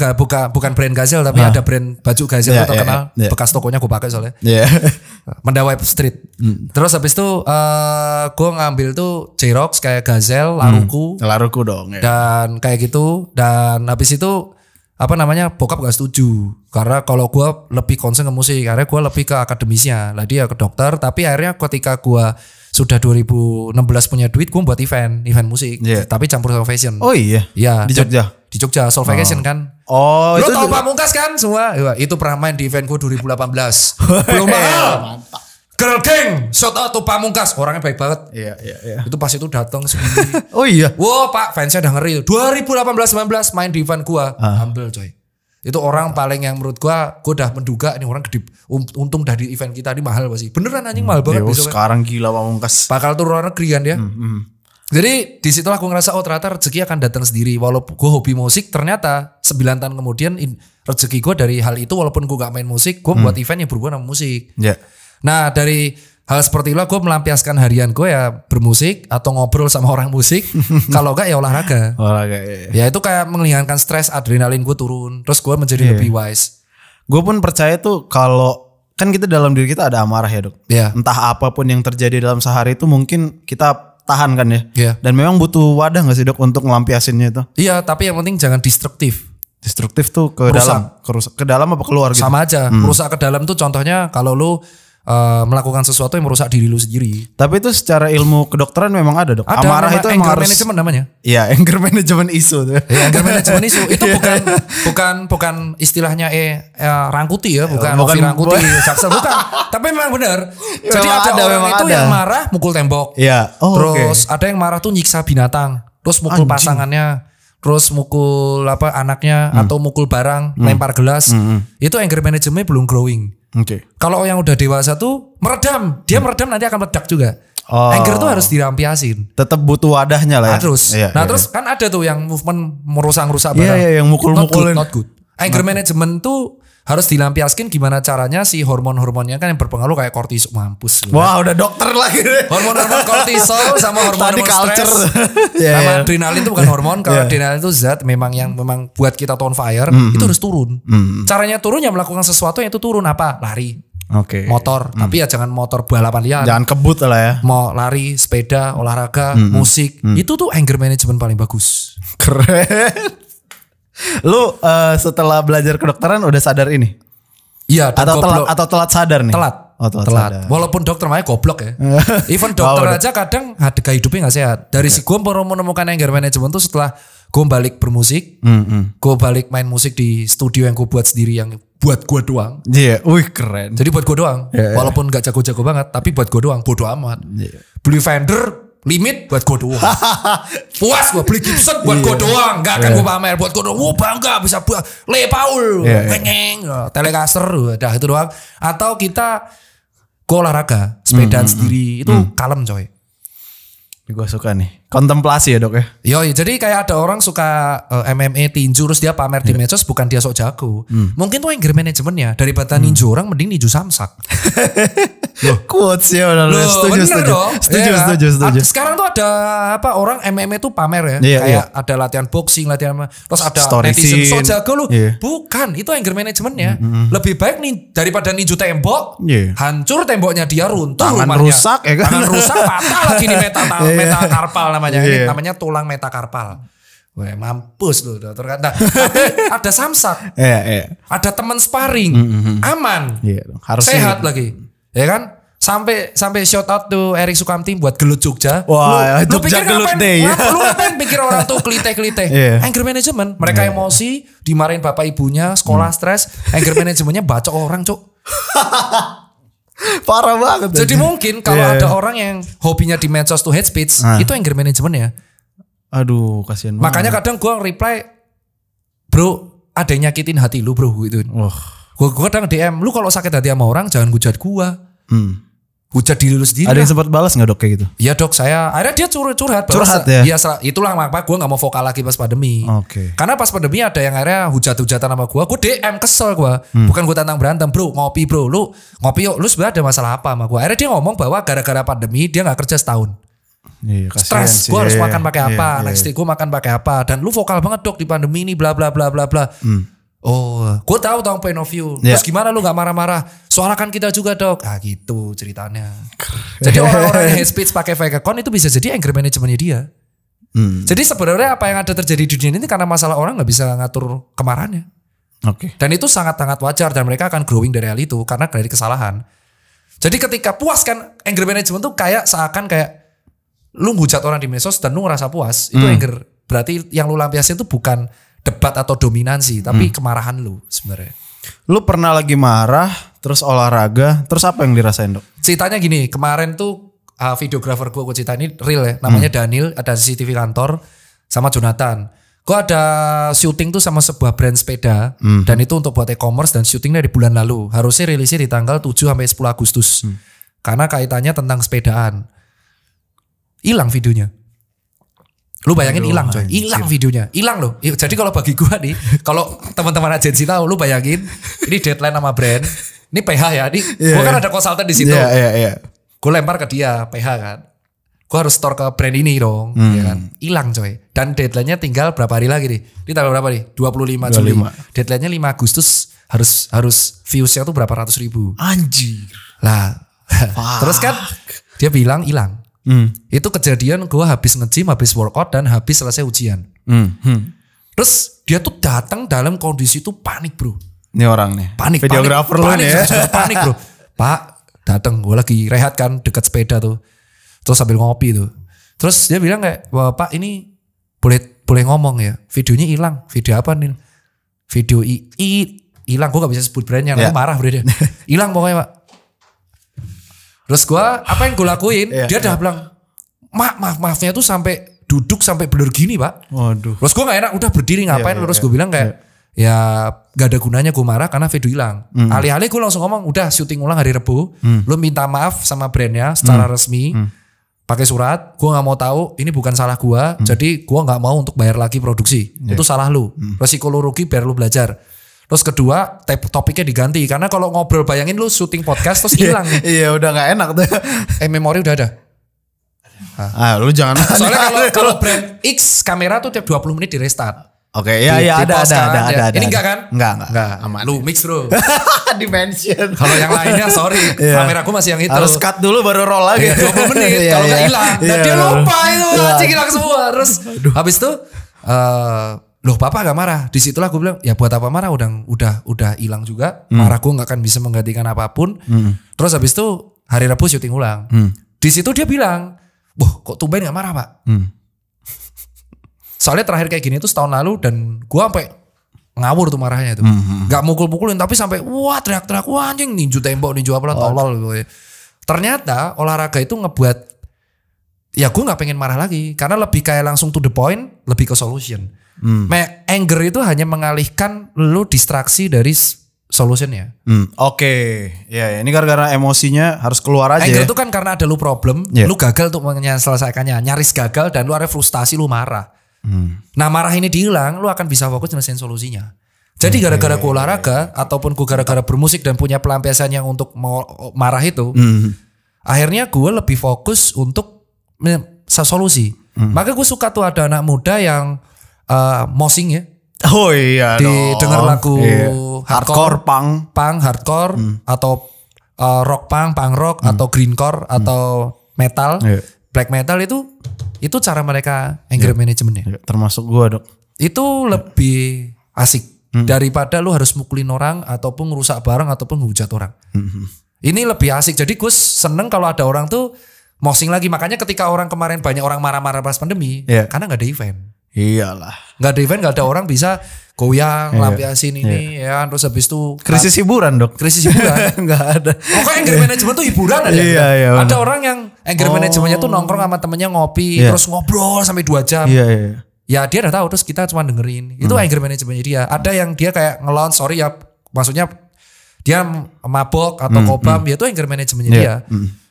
bukan brand Gazelle tapi ada brand baju Gazelle itu terkenal. Bekas tokonya gue pakai soalnya. Mendawai Street. Terus habis itu gue ngambil tuh J-Rocks kayak Gazelle, Laruku dong. Dan kayak gitu. Dan habis itu bokap gak setuju karena kalau gue lebih concern ke musik, akhirnya gue lebih ke akademisnya. Lah dia ke dokter, tapi akhirnya ketika gue sudah 2016 punya duit, gue buat event musik, tapi campur sama fashion. Oh iya. Iya. Di Jogja. Di Jogja, Soul Vacation kan. Oh, lu tau Pamungkas kan semua? Itu pernah main di event gue 2018. Belum mahal. Mantap. Girl Gang, shout out to Pamungkas, orangnya baik banget. Iya. Itu pas itu datang sendiri. Oh iya. Wow, Pak, fansnya udah ngeri. 2018-19 main di event gua, humble coy. Itu orang paling yang menurut gua udah menduga ini orang gede. Untung dah di event kita ini mahal pasti. Beneran anjing mahal banget. Sekarang gila Pamungkas. Bakal turun negeri kan ya. Jadi disitulah aku ngerasa ternyata rezeki akan datang sendiri. Walaupun gue hobi musik, ternyata 9 tahun kemudian rezeki gue dari hal itu. Walaupun gue gak main musik, gue buat event yang berhubungan sama musik. Nah dari hal seperti itu gue melampiaskan harian gue ya bermusik atau ngobrol sama orang musik. Kalau enggak ya olahraga. Ya itu kayak menghilangkan stres, adrenalin gue turun. Terus gue menjadi lebih wise. Gue pun percaya tuh kalau kan kita dalam diri kita ada amarah ya dok. Entah apapun yang terjadi dalam sehari itu mungkin kita tahan kan ya. Dan memang butuh wadah gak sih dok untuk ngelampiasinnya itu? Iya tapi yang penting jangan destruktif. Destruktif tuh ke dalam. Ke dalam apa keluar gitu? Sama aja. Merusak ke dalam tuh contohnya kalau lu melakukan sesuatu yang merusak diri lu sendiri. Tapi itu secara ilmu kedokteran memang ada dok. Ada, amarah itu emang harus. Anger management namanya. Iya, anger management issue tuh. Ya, anger management issue itu bukan istilahnya Rangkuti ya, bukan Rangkuti, Jaksel bukan. Tapi memang benar. Jadi ada orang itu yang marah mukul tembok. Iya. Terus ada yang marah tuh nyiksa binatang, terus mukul pasangannya, terus mukul anaknya atau mukul barang, lempar gelas. Itu anger managementnya belum growing. Kalau yang udah dewasa tuh meredam, dia meredam nanti akan meledak juga. Anger tuh harus dilampiasin. Tetap butuh wadahnya lah ya. Terus, terus kan ada tuh yang movement merusak-rusak barang. Iya, yang mukul-mukulin. Not good. Anger management tuh harus dilampiaskan gimana caranya si hormon-hormonnya kan yang berpengaruh kayak kortisol mampus. Wah udah dokter lagi deh. Hormon-hormon kortisol sama hormon stres sama adrenalin itu bukan hormon. Kalau adrenalin itu zat memang buat kita on fire itu harus turun. Caranya turun ya melakukan sesuatu yang itu turun apa? Lari. Motor. Tapi ya jangan motor balapan liar. Jangan kebut lah ya. Mau lari, sepeda, olahraga, musik. Itu tuh anger management paling bagus. Keren. Lu setelah belajar kedokteran udah sadar ini? Iya. Atau telat sadar nih? Telat. Sadar. Walaupun dokter makanya goblok ya. Even dokter aja kadang gaya hidupnya gak sehat. Dari si gue menemukan anger management tuh setelah gue balik bermusik. Gue balik main musik di studio yang gue buat sendiri yang buat gue doang. Iya, wih keren. Jadi buat gue doang. Walaupun gak jago-jago banget, tapi buat gue doang. Bodo amat. Beli Fender limit buat gue doang. Puas gue beli Gibson buat gue doang. Gak akan gue pamer buat gue doang. Bangga bisa buat Le Paul, Telecaster, udah itu doang. Atau kita olahraga, sepedaan sendiri itu kalem coy. Gue suka nih kontemplasi ya dok ya. Yo, jadi kayak ada orang suka MMA tinju terus dia pamer di medsos bukan dia sok jago. Mungkin tuh anger manajemennya daripada ninju orang mending ninju samsak. Quotes ya udah setuju. Sekarang tuh ada orang MMA tuh pamer ya. Kayak ada latihan boxing, latihan terus ada netizen sok jago lu. Bukan, itu anger manajemennya. Lebih baik nih daripada ninju tembok. Hancur temboknya dia runtuh tangan rumahnya. Rusak ya kan. Tangan rusak patah lagi nih metakarpal namanya. Ini namanya tulang metakarpal. Wah, mampus lu dokter kan. Nah, tapi ada samsak. Ada teman sparring. Aman. Harus sehat lagi. Ya kan? Sampai shout out tuh Erik Sukamti buat gelut Jogja. Wah, lu pikir gelut deh. Lu ngapain pikir orang tuh klite-klite. Anger management. Mereka emosi, dimarahin bapak ibunya, sekolah stres. Anger managementnya baca orang cuk. Parah banget. Jadi mungkin kalau ada orang yang hobinya di medsos tuh hate speech, itu anger management ya. Aduh, kasihan banget. Makanya kadang gue reply, bro, ada yang nyakitin hati lu bro gitu. Gue kadang DM, lu kalau sakit hati sama orang jangan hujat gue. Hujat diri lu sendiri. Ada yang sempat balas gak dok kayak gitu? Iya dok, akhirnya dia curhat ya? Iya, itulah makanya gue gak mau vokal lagi pas pandemi. Karena pas pandemi ada yang akhirnya hujat-hujatan sama gue DM kesel gue. Bukan gue tantang berantem, bro ngopi bro, lu ngopi yuk, lu sebenarnya ada masalah apa sama gue. Akhirnya dia ngomong bahwa gara-gara pandemi dia gak kerja setahun. Stres, gue harus makan pakai apa, next gue makan pakai apa. Dan lu vokal banget dok di pandemi ini bla bla bla bla bla. Oh, gue tahu dong point of view. Terus gimana lu gak marah-marah? Suarakan kita juga dok. Ah gitu ceritanya. Jadi orang-orang yang hate speech pakai fake account itu bisa jadi anger managementnya dia. Jadi sebenarnya apa yang ada terjadi di dunia ini karena masalah orang gak bisa ngatur kemarahannya. Dan itu sangat-sangat wajar dan mereka akan growing dari hal itu karena dari kesalahan. Jadi ketika puas kan anger management tuh kayak seakan kayak lu ngehujat orang di medsos dan lu ngerasa puas. Itu anger. Berarti yang lu lampiasin itu bukan debat atau dominansi, tapi kemarahan lu sebenarnya. Lu pernah lagi marah, terus olahraga, terus apa yang dirasain dok? Ceritanya gini, kemarin tuh videografer gue cerita ini real ya, namanya Daniel, ada CCTV kantor sama Jonathan. Gue ada syuting tuh sama sebuah brand sepeda, dan itu untuk buat e-commerce dan syutingnya di bulan lalu. Harusnya rilisnya di tanggal 7 sampai 10 Agustus. Karena kaitannya tentang sepedaan. Hilang videonya. Lu bayangin hilang coy, hilang videonya, hilang loh. Jadi kalau bagi gua nih, kalau teman-teman agensi tahu, lu bayangin ini deadline sama brand, Ini PH ya, gue kan ada konsultan di situ. Gue lempar ke dia PH kan. Gue harus store ke brand ini dong, ya kan. Hilang coy. Dan deadline-nya tinggal berapa hari lagi nih? Ini tanggal berapa nih? 25 Juli. Deadline-nya 5 Agustus harus views-nya tuh berapa ratus ribu. Anjir. Lah, terus kan dia bilang hilang. Itu kejadian gue habis nge-gym, habis workout dan habis selesai ujian. Terus dia tuh datang dalam kondisi tuh panik bro. Ini orang nih. Panik. Videografer lu nih ya. Panik bro. Pak datang, gue lagi rehat kan dekat sepeda tuh. Terus sambil ngopi tuh. Terus dia bilang kayak, wah Pak ini boleh ngomong ya. Videonya hilang. Video apa nih? Video hilang. Gue gak bisa sebut brandnya. Aku marah bro dia. Hilang pokoknya Pak. Terus gue apa yang gue lakuin? Dia udah bilang, maafnya tuh sampai duduk sampai bener gini Pak. Waduh. Terus gue gak enak udah berdiri ngapain. Terus gue bilang kayak ya gak ada gunanya gue marah karena video hilang. Alih-alih gue langsung ngomong udah syuting ulang hari Rebu. Lu minta maaf sama brandnya secara resmi. Pakai surat. Gue gak mau tahu ini bukan salah gue. Jadi gue gak mau untuk bayar lagi produksi. Itu salah lu. Resiko lu rugi biar lu belajar. Terus kedua topiknya diganti. Karena kalau ngobrol bayangin lu syuting podcast terus hilang. Iya udah gak enak tuh. Memori udah ada. Lu jangan. Soalnya kalau brand X kamera tuh tiap 20 menit di restart. Oke, ya ada. Ini enggak kan? Enggak. Aman. Lu mix bro. Dimension. Kalau yang lainnya sorry, kameraku masih yang itu. Harus cut dulu baru roll lagi. 20 menit kalau enggak hilang. Dan dia lupa itu anjing hilang semua. Terus habis itu loh papa gak marah. Disitulah gue bilang ya buat apa marah udah hilang juga. Marahku gak akan bisa menggantikan apapun. Terus habis itu hari Rabu syuting ulang. Di situ dia bilang, wah kok tumben gak marah Pak? Soalnya terakhir kayak gini tuh setahun lalu dan gue sampai ngawur tuh marahnya tuh. Gak mukul-mukulin tapi sampai wah teriak-teriak wah anjing ninju tembok ninju apa tolol gitu. Ternyata olahraga itu ngebuat ya gue gak pengen marah lagi karena lebih kayak langsung to the point, lebih ke solution. Anger itu hanya mengalihkan lu distraksi dari solutionnya. Oke. Ya, ini gara-gara emosinya harus keluar aja. Anger itu kan karena ada lu problem, lu gagal untuk menyelesaikannya, nyaris gagal dan lu ada frustasi, lu marah. Nah marah ini dihilang, lu akan bisa fokus nyelesain solusinya. Jadi gara-gara gue olahraga ataupun gue gara-gara bermusik dan punya pelampiasan yang untuk mau marah itu, akhirnya gue lebih fokus untuk solusi. Maka gue suka tuh ada anak muda yang mosing ya. Oh iya denger lagu hardcore, punk hardcore atau rock punk rock atau greencore atau metal, black metal itu cara mereka anger managementnya. Termasuk gua dok. Itu lebih asik daripada lu harus mukulin orang ataupun ngerusak barang ataupun ngehujat orang. Ini lebih asik. Jadi gue seneng kalau ada orang tuh mosing lagi. Makanya ketika orang kemarin banyak orang marah-marah pas pandemi karena gak ada event. Iyalah. Gak ada event, gak ada orang bisa goyang, lampiasin ini ya. Terus habis itu krisis hiburan dok. Krisis hiburan. Gak ada. Pokoknya anger management tuh hiburan aja. Iya, ada orang yang anger managementnya tuh nongkrong sama temennya ngopi, terus ngobrol sampai 2 jam. Iya. Ya dia udah tahu terus kita cuma dengerin. Itu anger managementnya dia. Ada yang dia kayak nge-launch, sorry ya, maksudnya dia mabok atau kobam, ya itu anger managementnya dia.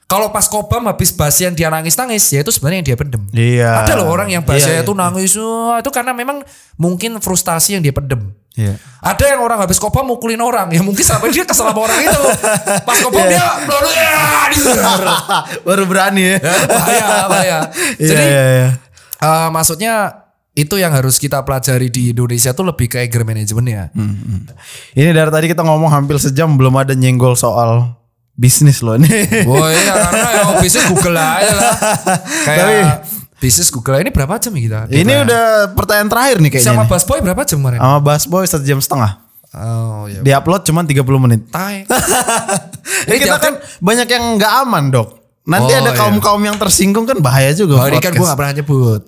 Kalau pas kobam habis basian dia nangis-nangis, ya itu sebenarnya yang dia pendem. Iya. Ada loh orang yang basiannya tuh nangis, itu karena memang mungkin frustasi yang dia pendem. Iya. Ada yang orang habis kobam mukulin orang, ya mungkin sampai dia kesel sama orang itu. Pas kobam dia baru berani ya. Bahaya. Jadi maksudnya itu yang harus kita pelajari di Indonesia tuh lebih ke anger management ya. Ini dari tadi kita ngomong hampir sejam belum ada nyenggol soal bisnis loh nih. Oh iya karena ya bisnis Google aja lah. Kayak bisnis Google ini berapa jam ya kita? Ini udah pertanyaan terakhir nih kayaknya. Sama Busboy berapa jam kemarin? Sama Busboy 1,5 jam. Oh iya. Di-upload cuma 30 menit. Tai. Ini kita kan banyak yang gak aman dok. Nanti ada kaum-kaum yang tersinggung kan bahaya juga. Ini kan gue gak pernah nyebut.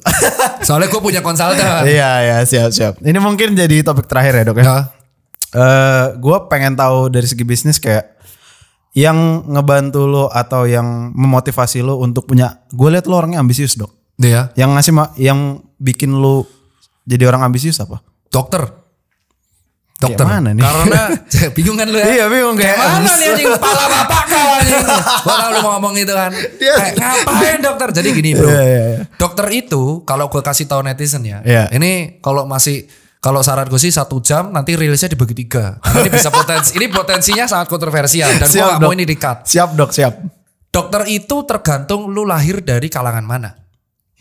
Soalnya gue punya konsultan. Iya siap. Ini mungkin jadi topik terakhir ya dok ya. Gue pengen tahu dari segi bisnis kayak yang ngebantu lo atau yang memotivasi lo untuk punya. Gue liat lo orangnya ambisius dok. Iya. Yang ngasih yang bikin lo jadi orang ambisius apa? Dokter mana nih? Karena bingung kan lu ya? Iya bingung kayak mana nih anjing kepala bapak kau anjing. Gua tahu lu mau ngomong itu kan. Kayak ngapain dokter? Jadi gini bro. Dokter itu kalau gue kasih tahu netizen ya. Ini kalau masih Kalau saran gue sih 1 jam nanti rilisnya dibagi 3. Karena ini bisa ini potensinya sangat kontroversial dan gue gak mau ini di-cut. Siap dok, siap. Dokter itu tergantung lu lahir dari kalangan mana.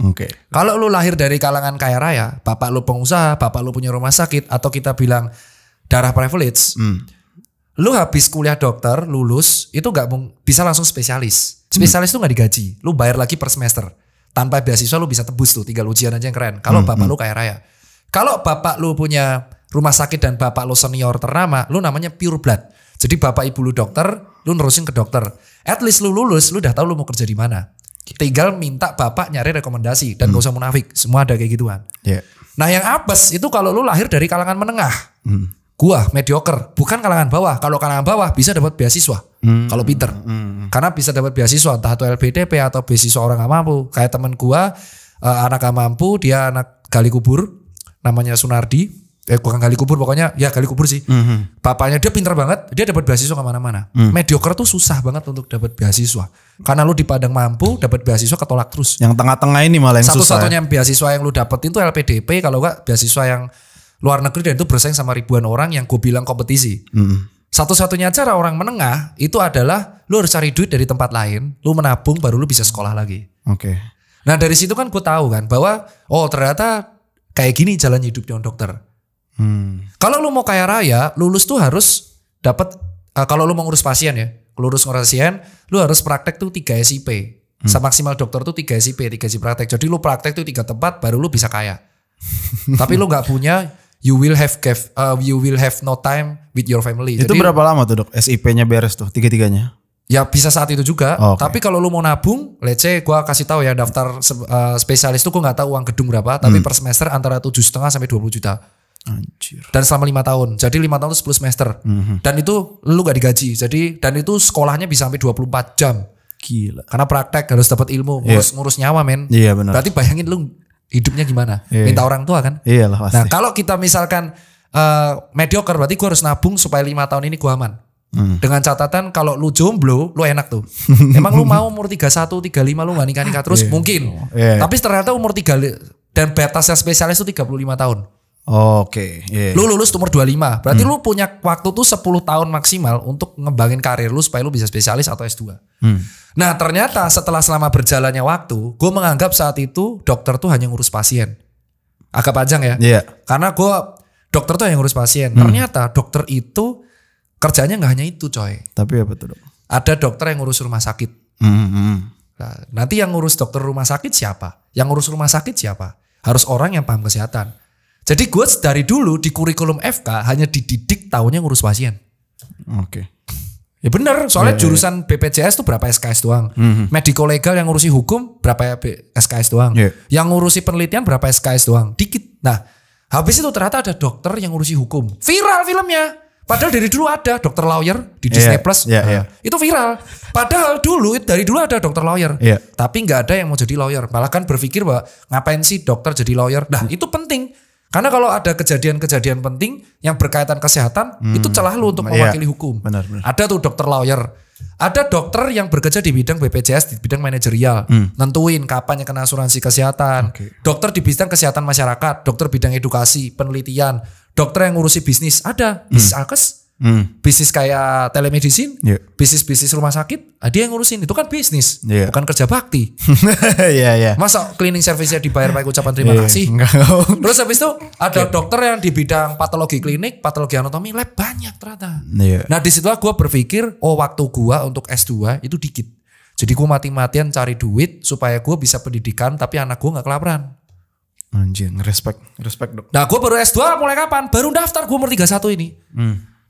Oke. Kalau lu lahir dari kalangan kaya raya, bapak lu pengusaha, bapak lu punya rumah sakit, atau kita bilang darah privilege, lu habis kuliah dokter, lulus, itu gak bisa langsung spesialis. Spesialis tuh gak digaji, lu bayar lagi per semester. Tanpa beasiswa lu bisa tebus tuh, tinggal ujian aja yang keren. Kalau bapak lu kaya raya. Kalau bapak lu punya rumah sakit dan bapak lu senior ternama, lu namanya pure blood. Jadi bapak ibu lu dokter, lu nerusin ke dokter. At least lu lulus, lu udah tahu lu mau kerja di mana. Tinggal minta bapak nyari rekomendasi dan gak usah munafik, semua ada kayak gituan. Yeah. Nah yang apes itu kalau lu lahir dari kalangan menengah. Gua mediocre, bukan kalangan bawah. Kalau kalangan bawah bisa dapat beasiswa. Kalau pinter. Karena bisa dapat beasiswa entah itu LPDP atau beasiswa orang gak mampu. Kayak temen gua anak gak mampu, dia anak gali kubur. Namanya Sunardi, bukan gali kubur pokoknya, ya gali kubur sih. Bapaknya dia pinter banget, dia dapat beasiswa kemana-mana. Mediocre tuh susah banget untuk dapat beasiswa, karena lu dipandang mampu, dapat beasiswa ketolak terus. Yang tengah-tengah ini malah yang susah. Satu-satunya beasiswa yang lu dapetin tuh LPDP, kalau enggak beasiswa yang luar negeri dan itu bersaing sama ribuan orang yang gue bilang kompetisi. Satu-satunya cara orang menengah itu adalah lu harus cari duit dari tempat lain, lu menabung baru lu bisa sekolah lagi. Oke. Nah dari situ kan gue tahu kan bahwa ternyata kayak gini jalan hidupnya dokter. Kalau lu mau kaya raya, lulus tuh harus dapat. Kalau lu mau ngurus pasien ya, ngurus pasien, lu harus praktek tuh 3 SIP. Semaksimal dokter tuh 3 SIP, 3 SIP praktek. Jadi lu praktek tuh 3 tempat, baru lu bisa kaya. Tapi lu nggak punya, you will have no time with your family. Itu jadi, berapa lama tuh dok? SIP-nya beres tuh 3-3-nya? Ya bisa saat itu juga. Okay. Tapi kalau lu mau nabung, let's say gue kasih tahu ya daftar spesialis tuh gue nggak tahu uang gedung berapa, tapi per semester antara 7,5 sampai 20 juta. Anjir. Dan selama 5 tahun. Jadi 5 tahun itu 10 semester. Dan itu lu gak digaji. Dan itu sekolahnya bisa sampai 24 jam. Gila. Karena praktek harus dapat ilmu, ngurus nyawa men. Iya benar. Berarti bayangin lu hidupnya gimana? Minta orang tua kan? Iya lah pasti. Nah kalau kita misalkan mediocre, berarti gue harus nabung supaya 5 tahun ini gue aman. Dengan catatan kalau lu jomblo, lu enak tuh. Emang lu mau umur 31, 35 lu gak nikah-nikah terus? Mungkin. Tapi ternyata umur 3 dan batasnya spesialis itu 35 tahun. Oke. Lu lulus umur 25. Berarti lu punya waktu tuh 10 tahun maksimal untuk ngembangin karir lu supaya lu bisa spesialis atau S2. Nah ternyata selama berjalannya waktu, gue menganggap saat itu dokter tuh hanya ngurus pasien. Agak panjang ya. Iya. Karena dokter tuh hanya ngurus pasien. Ternyata dokter itu kerjanya gak hanya itu coy. Tapi apa tuh dok? Ada dokter yang ngurus rumah sakit. Nah, nanti yang ngurus dokter rumah sakit siapa? Yang ngurus rumah sakit siapa? Harus orang yang paham kesehatan. Jadi gue dari dulu di kurikulum FK hanya dididik taunya ngurus pasien. Oke. Ya bener, soalnya jurusan BPJS tuh berapa SKS doang. Medico legal yang ngurusi hukum berapa SKS doang. Yang ngurusi penelitian berapa SKS doang. Dikit. Nah habis itu ternyata ada dokter yang ngurusi hukum. Viral filmnya. Padahal dari dulu ada dokter lawyer di Disney Plus. Itu viral. Padahal dari dulu ada dokter lawyer. Tapi gak ada yang mau jadi lawyer. Malah kan berpikir bahwa ngapain sih dokter jadi lawyer. Nah itu penting. Karena kalau ada kejadian-kejadian penting yang berkaitan kesehatan, itu celah lu untuk mewakili hukum. Benar. Ada tuh dokter lawyer. Ada dokter yang bekerja di bidang BPJS, di bidang manajerial. Nentuin kapan yang kena asuransi kesehatan. Dokter di bidang kesehatan masyarakat, dokter bidang edukasi, penelitian. Dokter yang ngurusi bisnis, ada. Bisnis alkes, bisnis kayak telemedicine, bisnis rumah sakit, dia yang ngurusin. Itu kan bisnis, bukan kerja bakti. Masa cleaning service-nya dibayar pakai ucapan terima kasih? Terus habis itu ada dokter yang di bidang patologi klinik, patologi anatomi, lab banyak ternyata. Nah disitulah gue berpikir, waktu gue untuk S2 itu dikit. Jadi gue mati-matian cari duit supaya gue bisa pendidikan, tapi anak gue gak kelaparan. Anjing, respect dok. Nah gue baru S2 mulai kapan? Baru daftar gue umur 31 ini.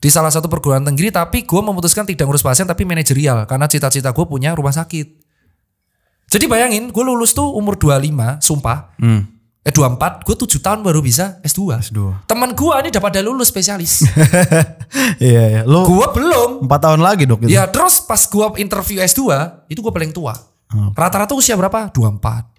Di salah satu perguruan tinggi, tapi gue memutuskan tidak ngurus pasien tapi manajerial. Karena cita-cita gue punya rumah sakit. Jadi bayangin gue lulus tuh umur 25, sumpah. 24, gue 7 tahun baru bisa S2. Teman gue ini dapat lulus spesialis. Iya. Gue belum. 4 tahun lagi dok gitu. Ya terus pas gue interview S2, itu gue paling tua. Rata-rata usia berapa? 24.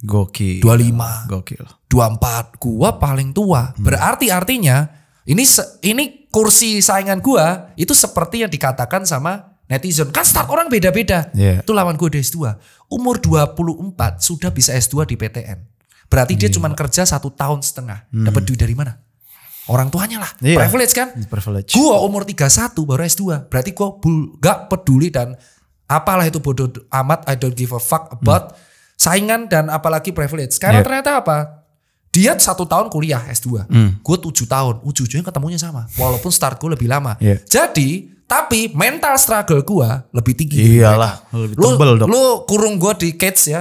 Gokil. 25. Gokil. 24. Gua paling tua. Berarti artinya ini kursi saingan gua itu seperti yang dikatakan sama netizen. Kan start orang beda-beda. Itu lawan gua di S2. Umur 24 sudah bisa S2 di PTN. Berarti dia cuma kerja 1,5 tahun. Dapat duit dari mana? orang tuanya lah. Iya. Privilege kan? Privilege. Gue umur 31 baru S2. Berarti gue gak peduli dan apalah itu bodoh amat, I don't give a fuck about saingan dan apalagi privilege. Karena ternyata apa? Dia 1 tahun kuliah S2. Gue 7 tahun. Ujung-ujungnya ketemunya sama. Walaupun start gue lebih lama. Jadi tapi mental struggle gue lebih tinggi. Iyalah, lebih tebel dok. Lu kurung gue di cage ya,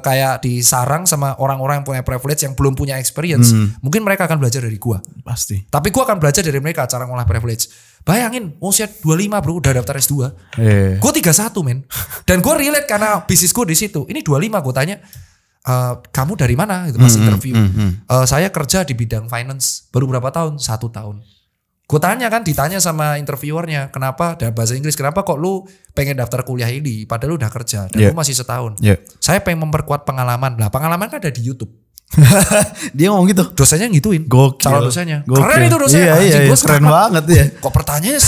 kayak di sarang sama orang-orang yang punya privilege yang belum punya experience. Mungkin mereka akan belajar dari gue. Pasti. Tapi gue akan belajar dari mereka cara ngolah privilege. Bayangin usia 25 bro udah daftar S2. Gue 31 men. Dan gue relate karena bisnis gue di situ. Ini 25 gue tanya, kamu dari mana? Itu pas interview. Saya kerja di bidang finance. Baru berapa tahun? 1 tahun. Gue tanya kan, ditanya sama interviewernya, kenapa dalam bahasa Inggris, kenapa kok lu pengen daftar kuliah ini padahal lu udah kerja dan lu masih setahun. Saya pengen memperkuat pengalaman. Lah pengalaman kan ada di YouTube. Dia ngomong gitu. Dosennya ngituin. Calon dosennya. Gokil. Keren itu dosennya. Iya, keren banget ya. Kok pertanyaannya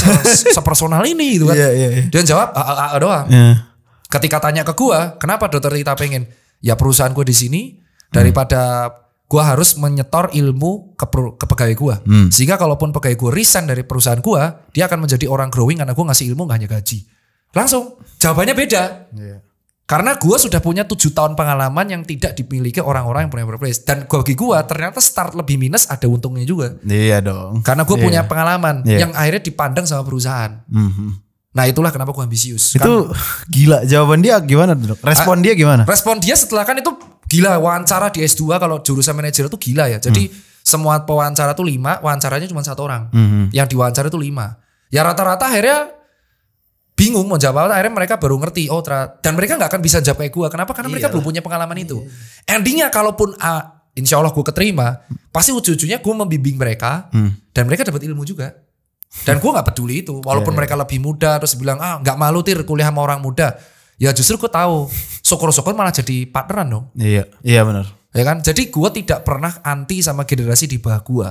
sepersonal ini gitu kan. Dia jawab doang. Ketika tanya ke gue, kenapa Dokter Tita pengen? Ya perusahaan gue di sini daripada gue harus menyetor ilmu ke pegawai gue. Sehingga kalaupun pegawai gue resign dari perusahaan gue, dia akan menjadi orang growing karena gue ngasih ilmu gak hanya gaji. Langsung jawabannya beda. Karena gue sudah punya 7 tahun pengalaman yang tidak dimiliki orang-orang yang punya privilege. Dan bagi gue ternyata start lebih minus ada untungnya juga. Iya dong. Karena gue punya pengalaman yang akhirnya dipandang sama perusahaan. Nah itulah kenapa gue ambisius. Itu gila, jawaban dia gimana dok? Respon dia gimana? Respon dia setelah kan itu gila, wawancara di S2 kalau jurusan manajer itu gila ya. Jadi semua pewawancara tuh 5, wawancaranya cuma 1 orang. Yang diwawancara itu 5. Ya rata-rata akhirnya bingung mau jawab apa, akhirnya mereka baru ngerti. Dan mereka gak akan bisa jawab kayak gue. Kenapa? Karena mereka belum punya pengalaman itu. Endingnya kalaupun insya Allah gue keterima, pasti ujung-ujungnya gue membimbing mereka. Dan mereka dapat ilmu juga. Dan gue gak peduli itu. Walaupun mereka lebih muda terus bilang, gak malu tir kuliah sama orang muda. Ya justru gue tahu, syukur-syukur malah jadi partneran dong. Iya benar. Ya kan, jadi gue tidak pernah anti sama generasi di bawah gue.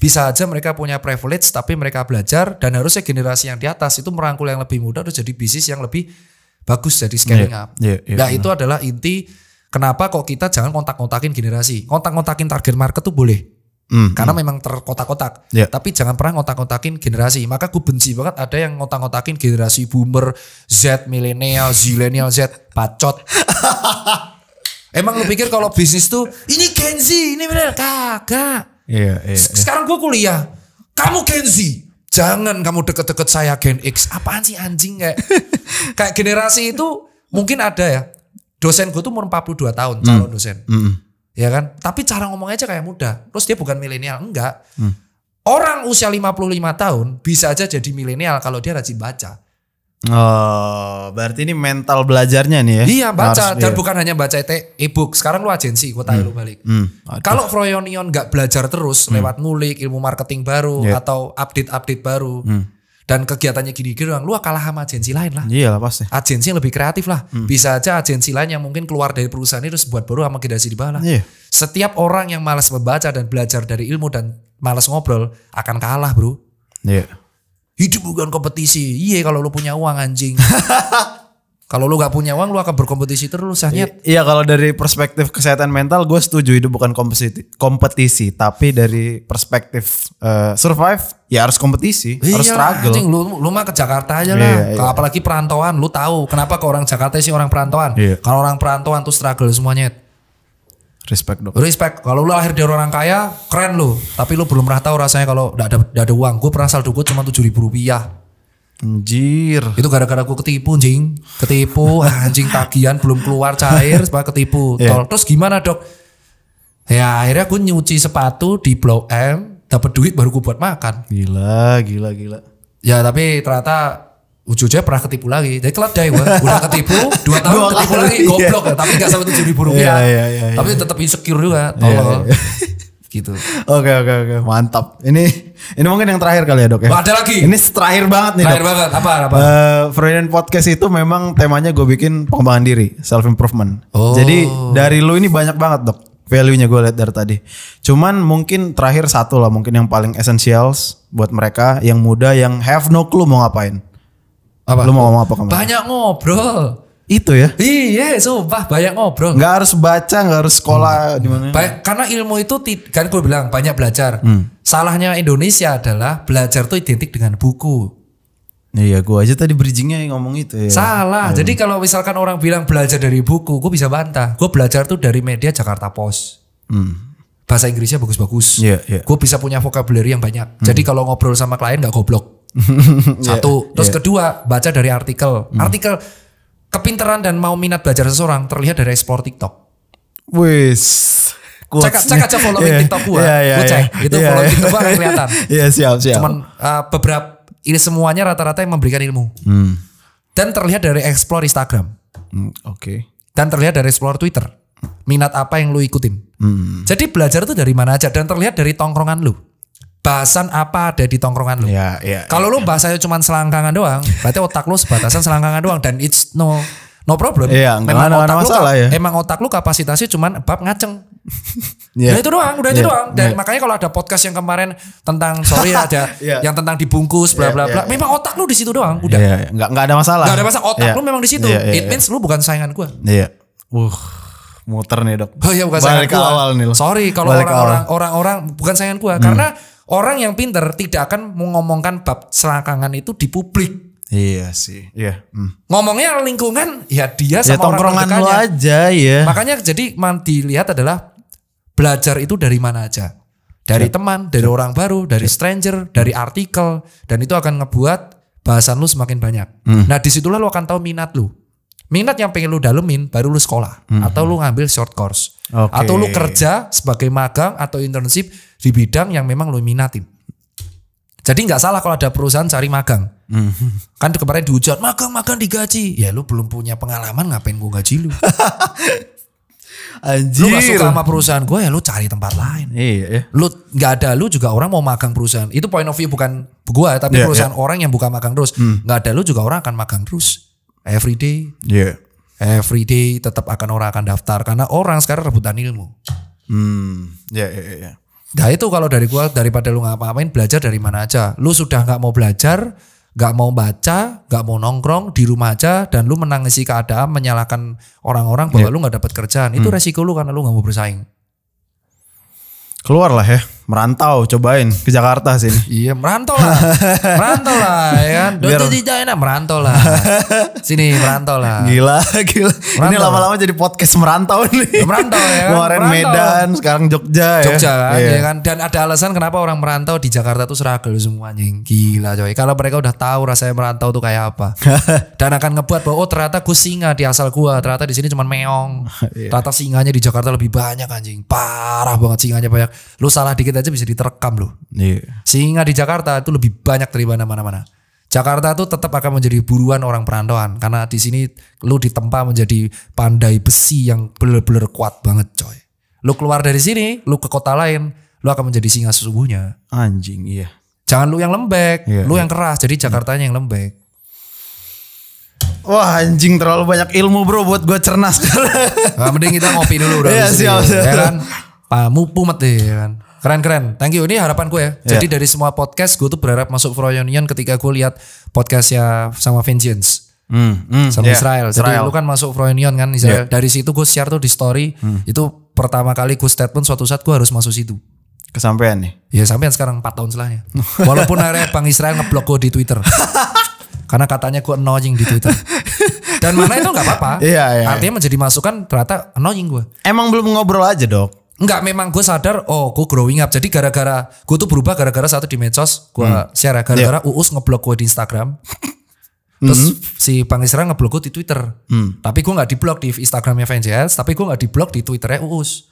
Bisa aja mereka punya privilege, tapi mereka belajar dan harusnya generasi yang di atas itu merangkul yang lebih muda, terus jadi bisnis yang lebih bagus, jadi scaling up. Nah itu adalah inti kenapa kok kita jangan kontak-kontakin generasi, kontak-kontakin target market tuh boleh. Karena memang terkotak-kotak. Tapi jangan pernah ngotak-ngotakin generasi. Maka gue benci banget ada yang ngotak-ngotakin generasi boomer, Z, milenial, zilenial, Z, bacot. Emang lu pikir kalau bisnis tuh ini Gen Z, ini bener? Kagak. Sekarang gue kuliah, kamu Gen Z. Jangan kamu deket-deket saya Gen X. Apaan sih anjing kayak generasi itu mungkin ada ya. Dosen gue tuh umur 42 tahun, calon dosen. Ya kan, tapi cara ngomongnya aja kayak muda. Terus dia bukan milenial, enggak. Orang usia 55 tahun bisa aja jadi milenial kalau dia rajin baca. Oh, berarti ini mental belajarnya nih ya? Iya, baca. Dan bukan hanya baca e-book. Sekarang lu agensi, gue tanya lu balik. Kalau Froyonion gak belajar terus lewat ngulik ilmu marketing baru atau update-update baru. Dan kegiatannya gini-gini doang, lu kalah sama agensi lain lah. Iya lah pasti. Agensi yang lebih kreatif lah. Bisa aja agensi lain yang mungkin keluar dari perusahaan itu terus buat baru sama generasi di bawah lah. Setiap orang yang malas membaca dan belajar dari ilmu dan malas ngobrol akan kalah bro. Hidup bukan kompetisi. Iya kalau lu punya uang anjing. Kalau lu gak punya uang lu akan berkompetisi terus. Iya kalau dari perspektif kesehatan mental gue setuju itu bukan kompetisi. Tapi dari perspektif survive ya harus kompetisi. Harus struggle. Anjing, lu mah ke Jakarta aja lah. Apalagi perantauan. Lu tahu kenapa ke orang Jakarta sih orang perantauan. Kalau orang perantauan tuh struggle semuanya. Respect dok. Respect. Kalau lu lahir dari orang kaya keren lu. Tapi lu belum pernah tahu rasanya kalau gak ada uang. Gue pernah saldo gue cuma 7.000 rupiah. Anjir. Itu gara-gara gue ketipu anjing. Anjing tagihan belum keluar cair sebab ketipu. Terus gimana dok? Ya akhirnya gue nyuci sepatu di Blok M, dapat duit baru gue buat makan. Gila. Ya tapi ternyata ujungnya pernah ketipu lagi. Jadi keledai gue. Udah ketipu 2 tahun ketipu lagi goblok ya. Tapi gak sampai 7.000 rupiah. Tapi tetap insecure juga. Tolol. Gitu. Oke. Mantap. Ini mungkin yang terakhir kali ya dok ya. Ada lagi. Ini terakhir banget nih terakhir dok. Banget. Apa? Freudian Podcast itu memang temanya gue bikin pengembangan diri, self improvement. Jadi dari lu ini banyak banget dok value-nya gue lihat dari tadi. Cuman mungkin terakhir satu lah mungkin yang paling essentials buat mereka yang muda yang have no clue mau ngapain. Apa? Lu mau ngomong apa kemarin? Banyak ngobrol. Itu ya. Iya, sumpah banyak ngobrol. Nggak harus baca, nggak harus sekolah di mana. Karena ilmu itu kan gue bilang banyak belajar. Salahnya Indonesia adalah belajar tuh identik dengan buku. Iya, gue aja tadi bridgingnya ngomong itu ya. Salah. Jadi kalau misalkan orang bilang belajar dari buku, gue bisa bantah. Gue belajar tuh dari media Jakarta Post. Bahasa Inggrisnya bagus-bagus. Gue bisa punya vocabulary yang banyak. Jadi kalau ngobrol sama klien nggak goblok. Satu. Terus kedua, baca dari artikel. Artikel kepintaran dan mau minat belajar seseorang terlihat dari explore TikTok. Wis. Cek aja following TikTok gue. Gue cek. Itu following TikTok gue akan kelihatan. Iya, siap. Cuman beberapa ini semuanya rata-rata yang memberikan ilmu. Dan terlihat dari explore Instagram. Oke. Dan terlihat dari explore Twitter. Minat apa yang lu ikutin. Jadi belajar itu dari mana aja dan terlihat dari tongkrongan lu. Bahasan apa ada di tongkrongan lu. Kalau lu bahasanya cuma selangkangan doang, berarti otak lu sebatasan selangkangan doang dan it's no problem. Memang otak lu emang otak lu kapasitasnya cuma bab ngaceng. Nah itu doang, udah itu doang. Dan makanya kalau ada podcast yang kemarin tentang ada yang tentang dibungkus bla bla bla, memang otak lu di situ doang, udah. Enggak ada masalah. Enggak ada masalah, otak lu memang di situ. It means lu bukan saingan gua. Muter nih, Dok. Oh iya, bukan saingan gua. Awal nih. Sorry kalau orang-orang bukan saingan gua karena orang yang pinter tidak akan mengomongkan bab selangkangan itu di publik. Iya sih. Ngomongnya lingkungan ya dia sama tongkrongan lu aja ya. Makanya jadi dilihat adalah belajar itu dari mana aja. Dari teman, dari orang baru, dari stranger, dari artikel, dan itu akan ngebuat bahasan lu semakin banyak. Nah, disitulah lu akan tahu minat lu. Minat yang pengen lu dalemin baru lu sekolah atau lu ngambil short course. Atau lu kerja sebagai magang atau internship di bidang yang memang lu minatin. Jadi nggak salah kalau ada perusahaan cari magang. Kan kemarin dihujat magang digaji. Ya lu belum punya pengalaman ngapain gua gaji lu. Anjir. Lu gak suka sama perusahaan gue ya lu cari tempat lain. Iya. Lu gak ada lu juga orang mau magang perusahaan. Itu point of view bukan gue tapi perusahaan orang yang buka magang terus. Gak ada lu juga orang akan magang terus. Every day. Every day tetap orang akan daftar karena orang sekarang rebutan ilmu. Nah itu kalau dari gua daripada lu ngapa-ngapain belajar dari mana aja. Lu sudah nggak mau belajar, nggak mau baca, nggak mau nongkrong di rumah aja dan lu menangisi keadaan menyalahkan orang-orang bahwa lu nggak dapat kerjaan. Itu resiko lu karena lu nggak mau bersaing. Keluar lah ya, merantau, cobain ke Jakarta sini. Iya, merantau lah, ya kan. Dodo di China, merantau lah. Sini merantau lah. Gila. Merantau. Ini lama-lama jadi podcast merantau nih. Merantau ya. Kemarin Medan, sekarang Jogja ya. Kan, ya kan. Dan ada alasan kenapa orang merantau di Jakarta tuh struggle semuanya. Gila coy. Kalau mereka udah tahu rasanya merantau tuh kayak apa. Dan akan ngebuat bahwa ternyata gue singa di asal gue. Ternyata di sini cuma meong. Ternyata singanya di Jakarta lebih banyak anjing. Parah banget singanya banyak. Lu salah dikit aja bisa diterekam loh. Singa di Jakarta itu lebih banyak daripada mana-mana. Jakarta tuh tetap akan menjadi buruan orang perantauan karena di sini lu ditempa menjadi pandai besi yang bener-bener kuat banget coy. Lu keluar dari sini, lu ke kota lain, lu akan menjadi singa sesungguhnya. Anjing iya. Jangan lu yang lembek, lu yang keras. Jadi Jakartanya yang lembek. Wah anjing terlalu banyak ilmu bro buat gue cernas. Nah, mending kita ngopi dulu udah. Iya siap. Ya kan? Pumet deh ya kan. Keren. Thank you. Ini harapan gue ya. Jadi dari semua podcast gue tuh berharap masuk Froyonion ketika gue lihat podcastnya sama Vengeance. Sama Israel. Jadi lu kan masuk Froyonion kan Israel. Dari situ gue share tuh di story. Itu pertama kali gue statement suatu saat gue harus masuk situ. Kesampean nih? Ya sampean sekarang 4 tahun setelahnya. Walaupun akhirnya Bang Israel ngeblok gue di Twitter. Karena katanya gue annoying di Twitter. Dan mana itu gak apa-apa. Artinya menjadi masukan ternyata annoying gue. Emang belum ngobrol aja Dok? Enggak, memang gue sadar gue growing up. Jadi gara-gara gue tuh berubah gara-gara satu di medsos gue share gara-gara Uus ngeblok gue di Instagram. Terus si Bang Israel ngeblok gue di Twitter. Tapi gue gak diblok di Instagramnya Vengeance, tapi gue gak diblok di Twitternya Uus.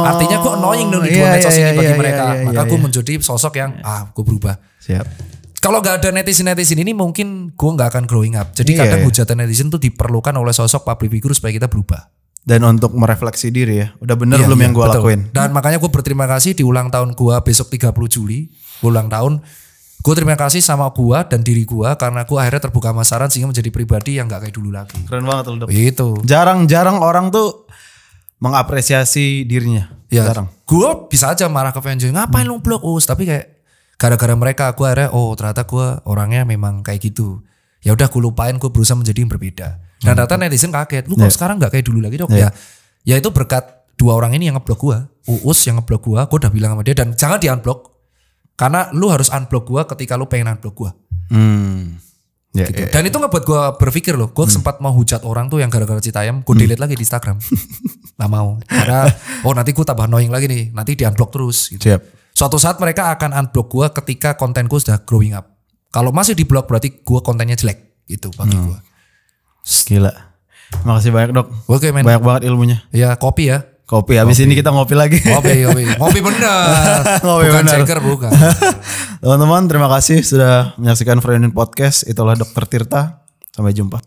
Artinya gue annoying dong di dua medsos ini bagi mereka. Maka gue menjadi sosok yang gue berubah. Siap. Kalau gak ada netizen ini mungkin gue gak akan growing up. Jadi kadang hujatan netizen tuh diperlukan oleh sosok public figure supaya kita berubah. Dan untuk merefleksi diri ya. Udah bener belum yang gue lakuin. Dan makanya gue berterima kasih di ulang tahun gue besok 30 Juli. Ulang tahun. Gue terima kasih sama gue dan diri gue. Karena gue akhirnya terbuka masaran sehingga menjadi pribadi yang gak kayak dulu lagi. Keren banget loh Dok. Itu. Jarang-jarang orang tuh mengapresiasi dirinya. Jarang. Gue bisa aja marah ke fans. Ngapain lu blok Us. Tapi kayak gara-gara mereka gue akhirnya ternyata gue orangnya memang kayak gitu. Ya udah gue lupain, gue berusaha menjadi yang berbeda. Dan ternyata netizen kaget, lu kok sekarang nggak kayak dulu lagi dok? Ya itu berkat 2 orang ini yang ngeblok gue. Uus yang ngeblok gue udah bilang sama dia dan jangan di unblock. Karena lu harus unblock gue ketika lu pengen unblock gue. Gitu. Dan itu ngebuat gue berpikir loh, gue sempat mau hujat orang tuh yang gara-gara Citayam, gue delete lagi di Instagram. Gak mau, karena nanti gue tambah annoying lagi nih, nanti di unblock terus. Gitu. Suatu saat mereka akan unblock gue ketika konten gue sudah growing up. Kalau masih di block berarti gue kontennya jelek, gitu bagi gue. Gila, makasih banyak dok. Oke, men. Banyak banget ilmunya. Ya kopi ya. Kopi, habis ini kita ngopi lagi. Ngopi bener. Bukan ceker, bukan. Teman-teman terima kasih sudah menyaksikan Friend Podcast. Itulah Dr. Tirta. Sampai jumpa.